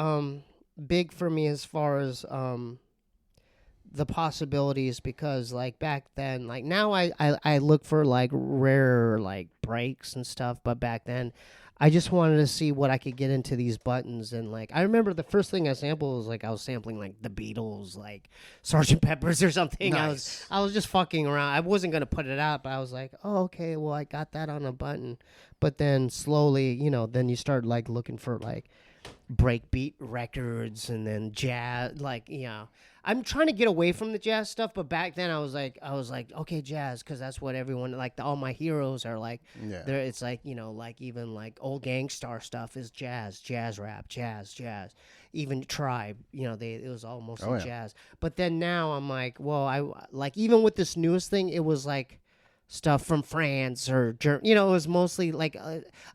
big for me as far as the possibilities, because like back then, like now I look for like rare like breaks and stuff, but back then I just wanted to see what I could get into these buttons. And like I remember the first thing I sampled was like I was sampling like the Beatles, like Sgt. Pepper's or something. Nice. I was just fucking around. I wasn't gonna put it out, but I was like, oh, okay, well I got that on a button. But then slowly, you know, then you start like looking for like breakbeat records and then jazz, like, you know, I'm trying to get away from the jazz stuff, but back then I was like okay, jazz, because that's what everyone, like all my heroes are like. There, it's like, you know, like even like old Gangstar stuff is jazz rap, jazz. Even Tribe, you know, it was all mostly jazz. But then now I'm like, well, I like even with this newest thing, it was like stuff from France or Germany. You know, it was mostly like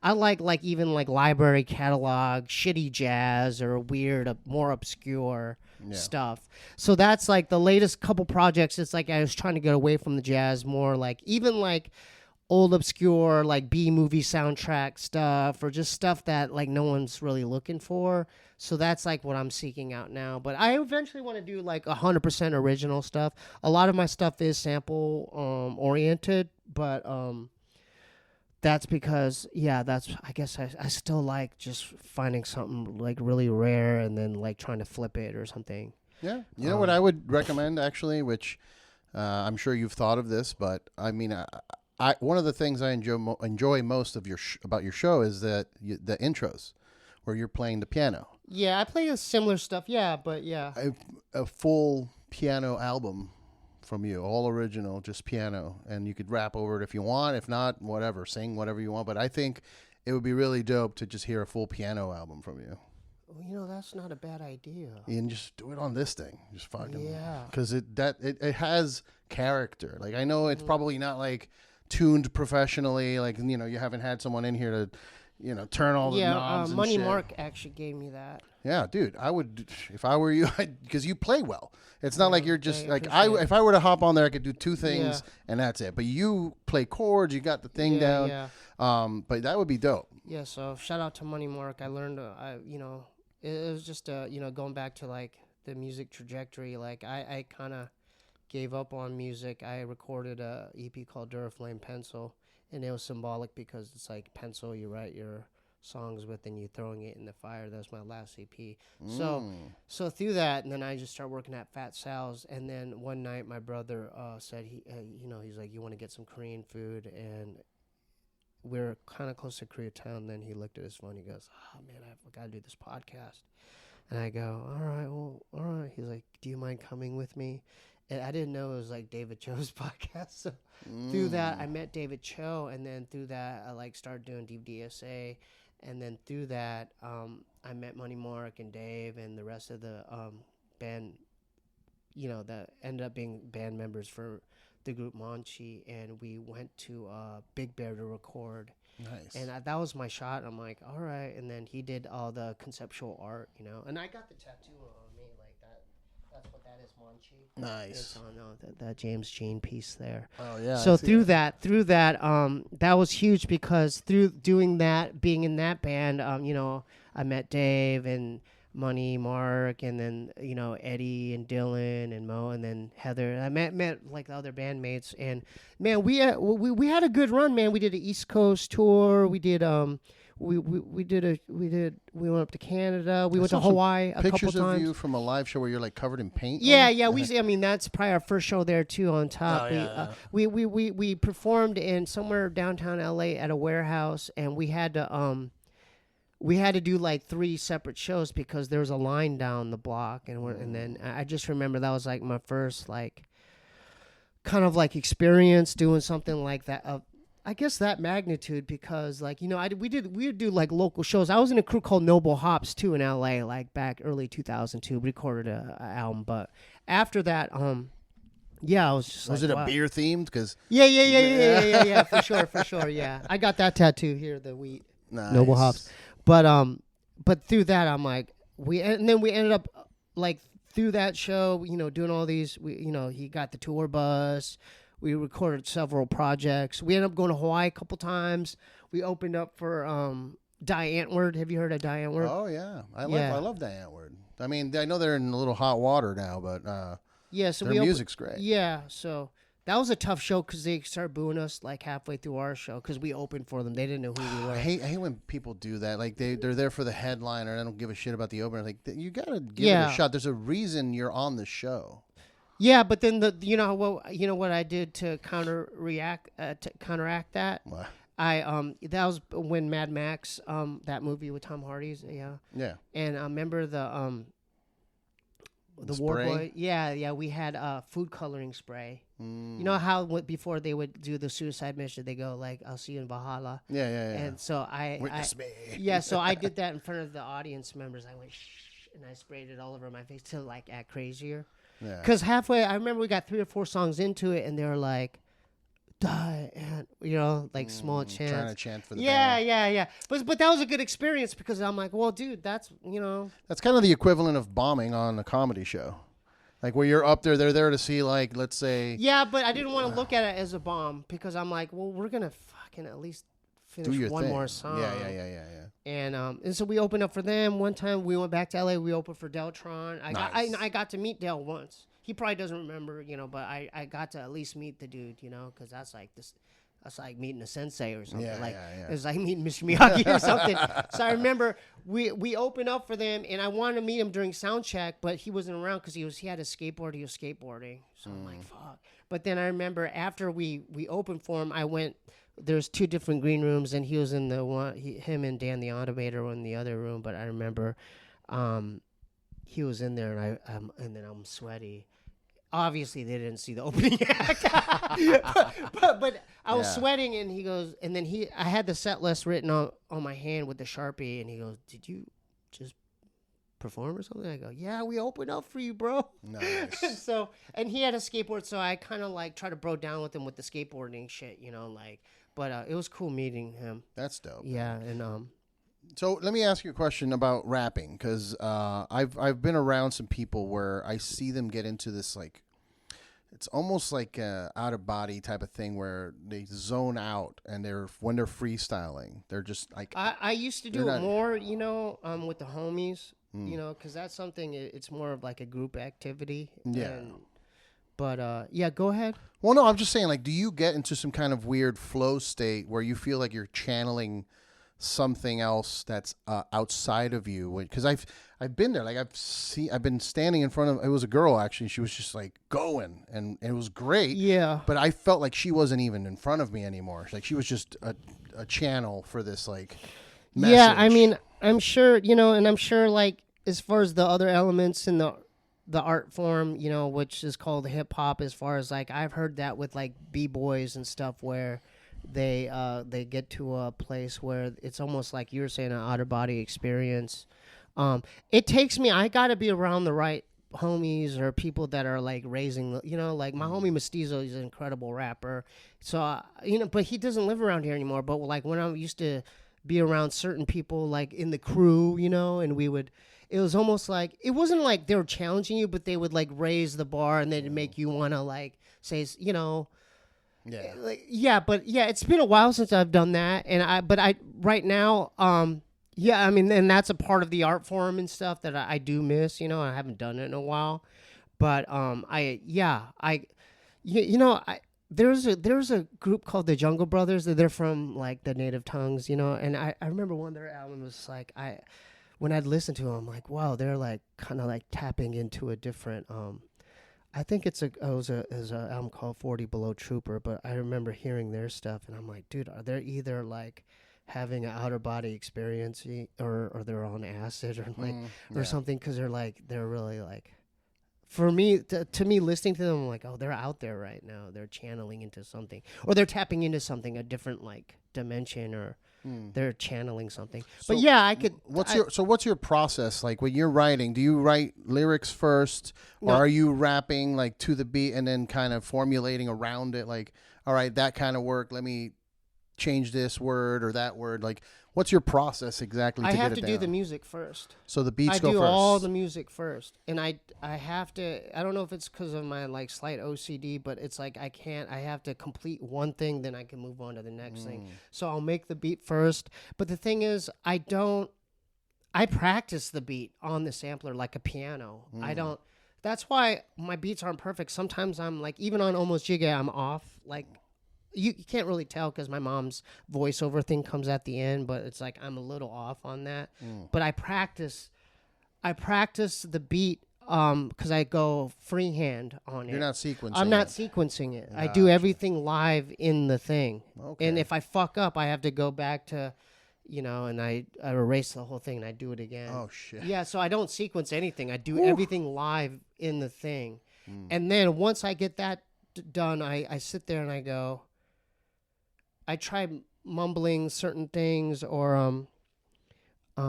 I like even like library catalog, shitty jazz or weird, more obscure stuff. So that's like the latest couple projects. It's like I was trying to get away from the jazz, more like even like old obscure like B-movie soundtrack stuff, or just stuff that like no one's really looking for. So that's like what I'm seeking out now. But I eventually want to do like 100% original stuff. A lot of my stuff is sample oriented, but that's because I guess I still like just finding something like really rare and then like trying to flip it or something. Yeah. You know what I would recommend actually, which I'm sure you've thought of this, but I mean, I one of the things I enjoy most of about your show is that the intros, where you're playing the piano. Yeah, I play similar stuff. Yeah, but yeah, a full piano album from you, all original, just piano, and you could rap over it if you want. If not, whatever, sing whatever you want. But I think it would be really dope to just hear a full piano album from you. Well, you know, that's not a bad idea. And just do it on this thing, just fucking yeah, because it has character. Like I know it's probably not like tuned professionally, like, you know, you haven't had someone in here to, you know, turn all the knobs and Money shit. Mark actually gave me that. Yeah, dude, I would, if I were you, because you play well. It's not like you're just like if I were to hop on there, I could do 2 things and that's it. But you play chords, you got the thing down. Yeah. But that would be dope. Yeah. So shout out to Money Mark. I learned, you know, it was just you know, going back to like the music trajectory. Like I kind of gave up on music. I recorded a EP called Duraflame Pencil, and it was symbolic because it's like pencil you write your songs with and you throwing it in the fire. That was my last EP. So through that, and then I just started working at Fat Sal's, and then one night my brother said you know, he's like, you want to get some Korean food, and we're kind of close to Koreatown. Then he looked at his phone, he goes, oh man, I've got to do this podcast. And I go, all right. He's like, do you mind coming with me? And I didn't know it was like David Cho's podcast. So through that, I met David Cho, and then through that, I like started doing DSA, and then through that, I met Money Mark and Dave and the rest of the band, you know, that ended up being band members for the group Monchi, and we went to Big Bear to record. Nice. And that was my shot. I'm like, all right. And then he did all the conceptual art, you know, and I got the tattoo on me like that. That's what that is, Monchi. Nice. It's on that James Jean piece there. Oh yeah. So through that, that was huge, because through doing that, being in that band, you know, I met Dave and Money Mark, and then, you know, Eddie and Dylan and Mo, and then Heather. And I met like the other bandmates, and man, we had a good run, man. We did an East Coast tour. We did we went up to Canada. We went to Hawaii a couple times. Pictures of you from a live show where you're like covered in paint. Yeah. I mean, that's probably our first show there too. On top, we performed in somewhere downtown LA at a warehouse, and we had to do like 3 separate shows because there was a line down the block, and then I just remember that was like my first like kind of like experience doing something like that. I guess that magnitude, because like, you know, we would do like local shows. I was in a crew called Noble Hops too in LA, like back early 2002. We recorded a album, but after that, yeah, I was just Was like, it wow. a beer themed? Because Yeah, for sure, yeah. I got that tattoo here, the wheat. nice. Noble Hops. But through that, I'm like, and then we ended up like through that show, you know, doing all these, you know, he got the tour bus. We recorded several projects. We ended up going to Hawaii a couple times. We opened up for Die Antwoord. Have you heard of Die Antwoord? Oh yeah, I love that Antwoord. I mean, I know they're in a little hot water now, but yeah, so their music's great. Yeah, so that was a tough show because they started booing us like halfway through our show because we opened for them. They didn't know who we were. I hate when people do that. Like they're there for the headliner. They don't give a shit about the opener. Like you gotta give it a shot. There's a reason you're on the show. Yeah, but then you know what I did to counteract that. What? That was when Mad Max, that movie with Tom Hardy's, Yeah. And I remember the War Boy. Yeah, we had food coloring spray. You know how before they would do the suicide mission, they go like, "I'll see you in Valhalla." Yeah. And so Witness me. Yeah, so I did that in front of the audience members. I went shh, and I sprayed it all over my face to like act crazier. Yeah. Because halfway, I remember we got 3 or 4 songs into it, and they were like, "Die," and you know, like small chants. Trying to chant for the band. band. Yeah. But that was a good experience because I'm like, well, dude, that's That's kind of the equivalent of bombing on a comedy show. Like where you're up there, they're there to see, like, let's say. Yeah, but I didn't want to look at it as a bomb because I'm like, well, we're gonna fucking at least finish one more song. Yeah. And so we opened up for them. One time we went back to LA. We opened for Deltron. I got to meet Del once. He probably doesn't remember, but I got to at least meet the dude, because that's like this. That's like meeting a sensei or something. It was like meeting Mr. Miyagi or something. So I remember we opened up for them, and I wanted to meet him during sound check, but he wasn't around because he had a skateboard. He was skateboarding. So I'm like, fuck. But then I remember after we opened for him, I went. There's 2 different green rooms, and he was in the one. Him and Dan the Automator were in the other room. But I remember, he was in there, and then I'm sweaty. Obviously, they didn't see the opening act, but I was sweating, and he goes, and then I had the set list written on my hand with the Sharpie, and he goes, "Did you just perform or something?" I go, "Yeah, we opened up for you, bro." Nice. So, and he had a skateboard, so I kind of like try to bro down with him with the skateboarding shit, but it was cool meeting him. That's dope. Yeah, and So let me ask you a question about rapping, because I've been around some people where I see them get into this, like, it's almost like a out of body type of thing where they zone out, and when they're freestyling, they're just like. I used to do it more, with the homies, because that's something. It's more of like a group activity. Yeah. But go ahead. Well, no, I'm just saying, like, do you get into some kind of weird flow state where you feel like you're channeling something else that's outside of you? Because I've been there. Like I've been standing in front of. It was a girl actually. She was just like going, and it was great. Yeah. But I felt like she wasn't even in front of me anymore. Like she was just a channel for this like. Message. Yeah, I mean, I'm sure and I'm sure like as far as the other elements in the art form, which is called hip hop. As far as like I've heard that with like b-boys and stuff where. They get to a place where it's almost like you were saying, an outer body experience. It takes me. I got to be around the right homies or people that are like raising. Like my homie Mestizo is an incredible rapper. So but he doesn't live around here anymore. But like when I used to be around certain people, like in the crew, and we would. It was almost like it wasn't like they were challenging you, but they would like raise the bar and they'd make you want to like say, Yeah. But it's been a while since I've done that, and right now, I mean, and that's a part of the art form and stuff that I do miss. I haven't done it in a while, but there's a group called the Jungle Brothers. They're from like the native tongues, and I remember one of their albums was like when I'd listen to them, I'm like, wow, they're like kind of like tapping into a different. I think it was an album called 40 Below Trooper, but I remember hearing their stuff, and I'm like, dude, are they either like having an outer body experience, or they're on acid, or like or something? Because they're really like for me, to me, listening to them, I'm like, oh, they're out there right now. They're channeling into something, or they're tapping into something, a different like dimension, or they're channeling something. So but yeah, I could. What's your process like when you're writing? Do you write lyrics first, or are you rapping like to the beat and then kind of formulating around it? Like, all right, that kind of work. Let me change this word or that word. Like, what's your process exactly? I to have get it to down? do the music first. So the beats go I do first. all the music first, and I have to. I don't know if it's because of my like slight OCD, but it's like I can't. I have to complete one thing, then I can move on to the next thing. So I'll make the beat first. But the thing is, I practice the beat on the sampler like a piano. I don't. That's why my beats aren't perfect. Sometimes I'm like, even on Almost Jigga, I'm off. Like, you can't really tell because my mom's voiceover thing comes at the end, but it's like I'm a little off on that. But I practice the beat because I go freehand on it. You're not sequencing. I'm not sequencing it. I do everything live in the thing. Okay. And if I fuck up, I have to go back to, and I erase the whole thing and I do it again. Oh shit. Yeah, so I don't sequence anything. I do everything live in the thing. And then once I get that done, I sit there and I go, I try mumbling certain things, or do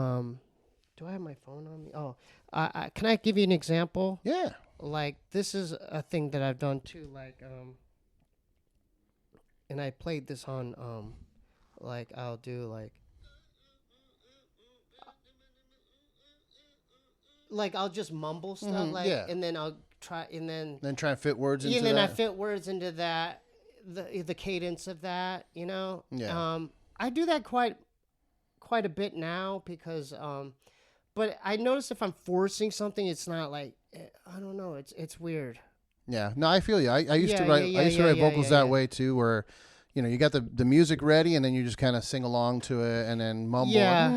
I have my phone on me? Oh, can I give you an example? Yeah. Like, this is a thing that I've done too. Like, and I played this on like I'll do like I'll just mumble stuff, and then I'll try, and then try and fit words into and then that. I fit words into that. The cadence of that, Yeah. I do that quite a bit now because but I notice if I'm forcing something, it's not like, I don't know, it's weird. Yeah, no, I feel you. I used to write vocals that way too, where you got the music ready and then you just kind of sing along to it and then mumble. Yeah.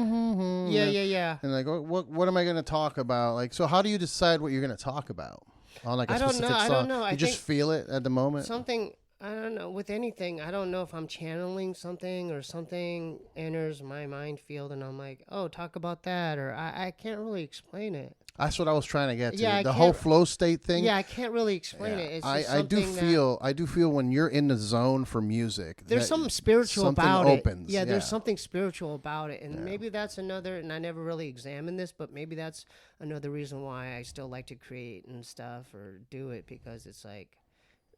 And like, what am I going to talk about? Like, so how do you decide what you're going to talk about on like a specific song? I don't know. You just feel it at the moment. Something. I don't know. With anything, I don't know if I'm channeling something or something enters my mind field and I'm like, oh, talk about that, or I can't really explain it. That's what I was trying to get to. Yeah, the whole flow state thing. Yeah, I can't really explain it. It's just I do feel when you're in the zone for music, there's something spiritual something about opens. it. Yeah, there's something spiritual about it, and maybe that's another. And I never really examined this, but maybe that's another reason why I still like to create and stuff or do it, because it's like,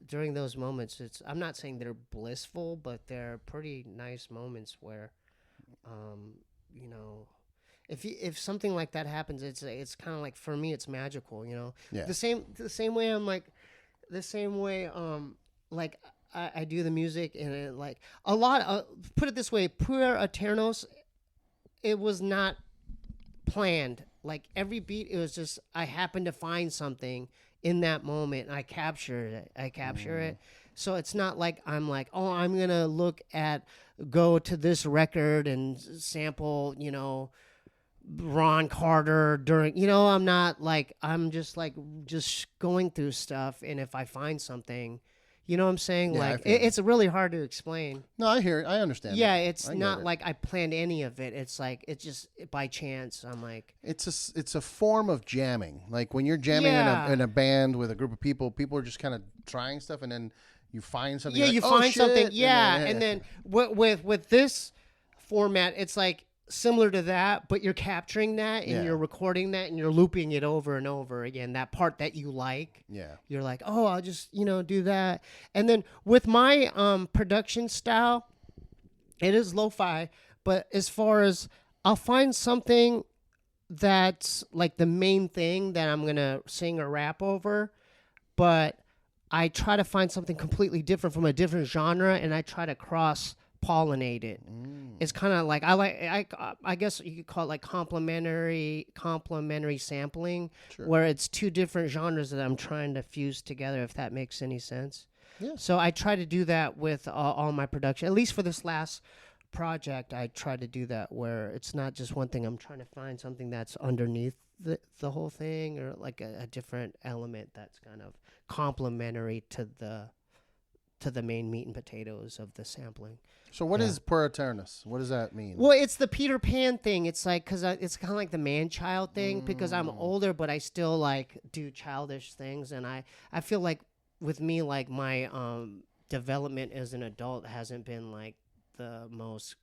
during those moments, I'm not saying they're blissful, but they're pretty nice moments where, if something like that happens, it's kind of like, for me, it's magical, Yeah. The same way I'm like, like I do the music and it, like a lot. Put it this way, Puer Aeternus, it was not planned. Like every beat, it was just I happened to find something in that moment, and I capture it. So it's not like I'm like, oh, I'm gonna go to this record and sample, Ron Carter during, I'm not like, I'm just going through stuff, and if I find something, you know what I'm saying? Yeah, like it's really hard to explain. No, I hear it. I understand. Yeah, it's not like I planned any of it. It's like it's just by chance. I'm like, it's a form of jamming. Like when you're jamming in a band with a group of people are just kind of trying stuff, and then you find something. Yeah, like, you oh, find shit. something. Yeah, and then with this format, it's like similar to that, but you're capturing that and you're recording that and you're looping it over and over again. That part that you like, you're like, oh, I'll just do that. And then with my production style, it is lo-fi, but as far as I'll find something that's like the main thing that I'm gonna sing or rap over, but I try to find something completely different from a different genre, and I try to cross-pollinate it. It's kind of like I guess you could call it like complementary sampling, where it's two different genres that I'm trying to fuse together, if that makes any sense. Yeah. So I try to do that with all my production. At least for this last project, I try to do that where it's not just one thing. I'm trying to find something that's underneath the whole thing, or like a different element that's kind of complementary to to the main meat and potatoes of the sampling. So what is Puer Aeternus? What does that mean? Well, it's the Peter Pan thing. It's like, because it's kind of like the man-child thing, because I'm older, but I still like do childish things. And I feel like with me, like my development as an adult hasn't been like the most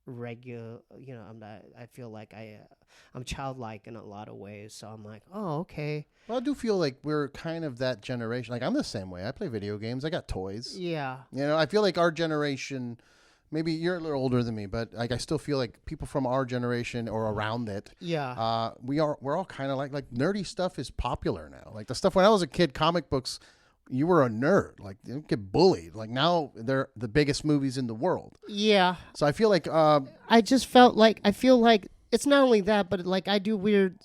regular, you know. I feel like I'm childlike in a lot of ways. So I'm like, oh, okay. Well, I do feel like we're kind of that generation. Like, I'm the same way. I play video games. I got toys. Yeah. You know, I feel like our generation, maybe you're a little older than me, but like I still feel like people from our generation or around it. Yeah. We're all kind of like nerdy stuff is popular now. Like the stuff when I was a kid, comic books, you were a nerd. Like, you get bullied. Like, now they're the biggest movies in the world. Yeah. So I feel like I just felt like, I feel like it's not only that, but like I do weird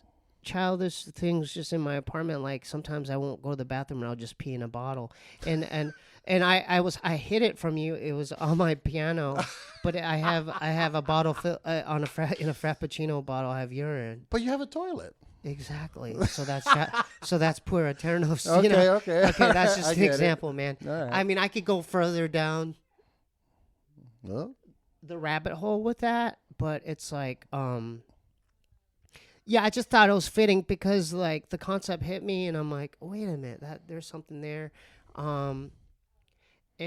childish things just in my apartment. Like sometimes I won't go to the bathroom and I'll just pee in a bottle. And I hid it from you. It was on my piano, but I have a bottle in a frappuccino bottle. I have urine. But you have a toilet. Exactly. So that's Puer Aeternus. Okay, you know? okay. That's just I an get example, it. man. All right. I mean, I could go further down Well, the rabbit hole with that, but it's like, yeah, I just thought it was fitting because like the concept hit me, and I'm like, wait a minute, there's something there. And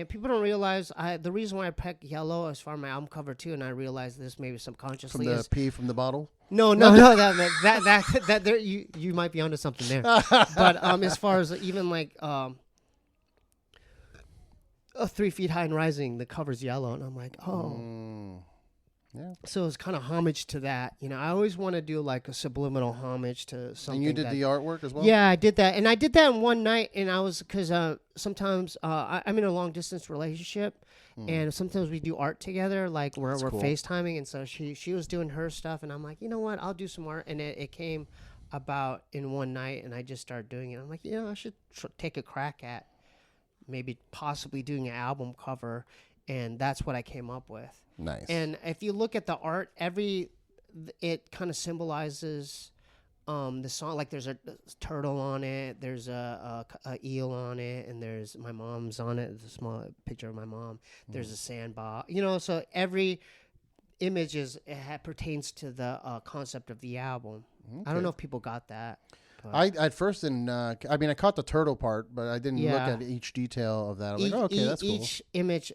people don't realize the reason why I picked yellow as far as my album cover too, and I realized this maybe subconsciously from the pee from the bottle. No, that there you might be onto something there. But as far as even like a 3 Feet High and Rising, the cover's yellow, and I'm like, oh. Yeah. So it's kind of homage to that. You know, I always want to do like a subliminal homage to something. And you did the artwork as well? Yeah, I did that. And I did that in one night, and I was, because sometimes I'm in a long distance relationship, and sometimes we do art together, like we're cool. FaceTiming, and so she was doing her stuff, and I'm like, you know what, I'll do some art. And it came about in one night, and I just started doing it. I'm like, you know, I should take a crack at maybe possibly doing an album cover, and that's what I came up with. Nice. And if you look at the art, it kind of symbolizes the song. Like there's a turtle on it, there's a eel on it, and there's my mom's on it. There's a small picture of my mom. There's a sandbar. You know, so every image pertains to the concept of the album. Okay. I don't know if people got that. I at first didn't. I mean, I caught the turtle part, but I didn't look at each detail of that. I was like, oh, okay, that's cool. Each image,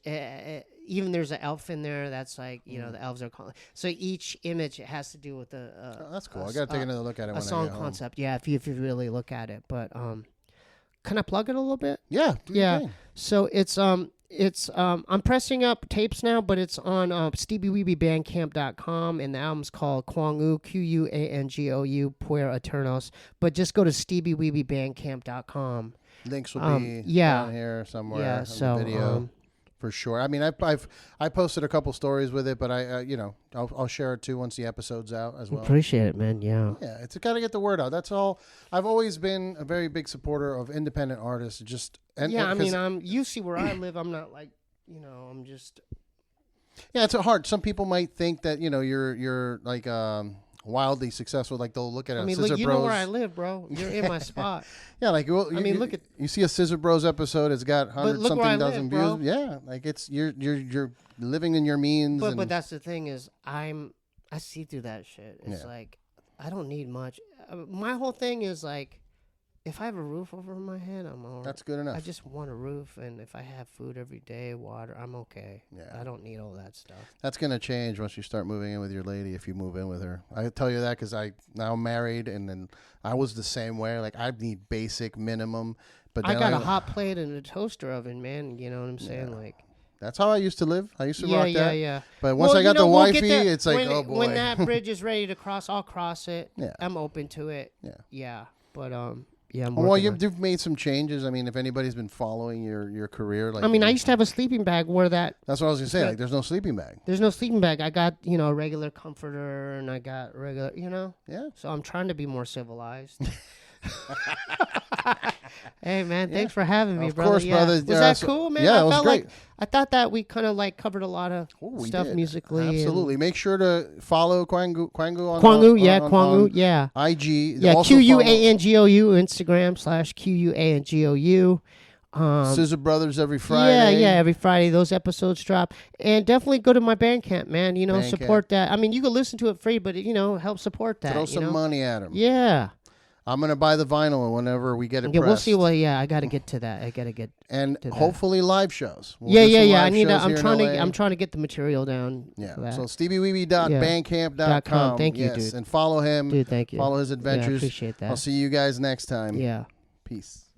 even there's an elf in there. That's like, you know, the elves are calling. So each image has to do with the. That's cool. I got to take another look at it. A song concept, yeah. If you really look at it, but can I plug it a little bit? Yeah. Yeah. So it's I'm pressing up tapes now, but it's on Steebee Weebee bandcamp.com, and the album's called Quangou, Quangou, Puer Aternus. But just go to Steebee Weebee bandcamp.com. Links will be down here somewhere. Yeah, so the video. For sure. I mean, I posted a couple stories with it, but I'll share it too once the episode's out as well. Appreciate it, man. Yeah. Yeah, it's got to get the word out. That's all. I've always been a very big supporter of independent artists. I mean, you see where I live. I'm not like, you know, I'm just. Yeah, it's hard. Some people might think that, you know, you're like wildly successful. Like they'll look at I mean, Scissor look, you Bros. know where I live, bro. You're in my spot. Yeah, like look at you see a Scissor Bros episode. It's got 100-something views. Bro. Yeah, like it's you're living in your means. But that's the thing is I see through that shit. It's like I don't need much. My whole thing is like, if I have a roof over my head, I'm all right. That's good enough. I just want a roof, and if I have food every day, water, I'm okay. Yeah. I don't need all that stuff. That's going to change once you start moving in with your lady, if you move in with her. I tell you that because I'm now married, and then I was the same way. Like, I need basic minimum. But I got a hot plate and a toaster oven, man. You know what I'm saying? Yeah. Like, that's how I used to live. I used to rock that. Yeah. But once I got the wifey, it's like, when, oh, boy. When that bridge is ready to cross, I'll cross it. Yeah. I'm open to it. Yeah. But, yeah, well, you've made some changes. I mean, if anybody's been following your career, like I mean, I used to have a sleeping bag where that. That's what I was gonna say. Like, there's no sleeping bag. There's no sleeping bag. I got a regular comforter, and I got regular, Yeah. So I'm trying to be more civilized. Hey man, thanks for having me, brother. Of course, brother. Was that cool, man? Yeah, it was great. I thought that we kind of like covered a lot of stuff musically. Absolutely. Make sure to follow Quangou on Quangou, yeah. IG. Yeah, Quangou, Instagram /Quangou. Scissor Brothers every Friday. Yeah, every Friday those episodes drop, and definitely go to my Bandcamp, man. You know, Bandcamp. support that. I mean, you can listen to it free, but you know, help support that. Throw some money at him. Yeah. I'm gonna buy the vinyl whenever we get it. Yeah, pressed. we'll see. Well, yeah, I got to get to that. I got to get and to hopefully live shows. We'll yeah. I need. I'm trying to get the material down. Yeah. For that. So SteebieWeebee.bandcamp.com. Thank you, yes, dude. and follow him. Dude, thank you. Follow his adventures. Yeah, I appreciate that. I'll see you guys next time. Yeah. Peace.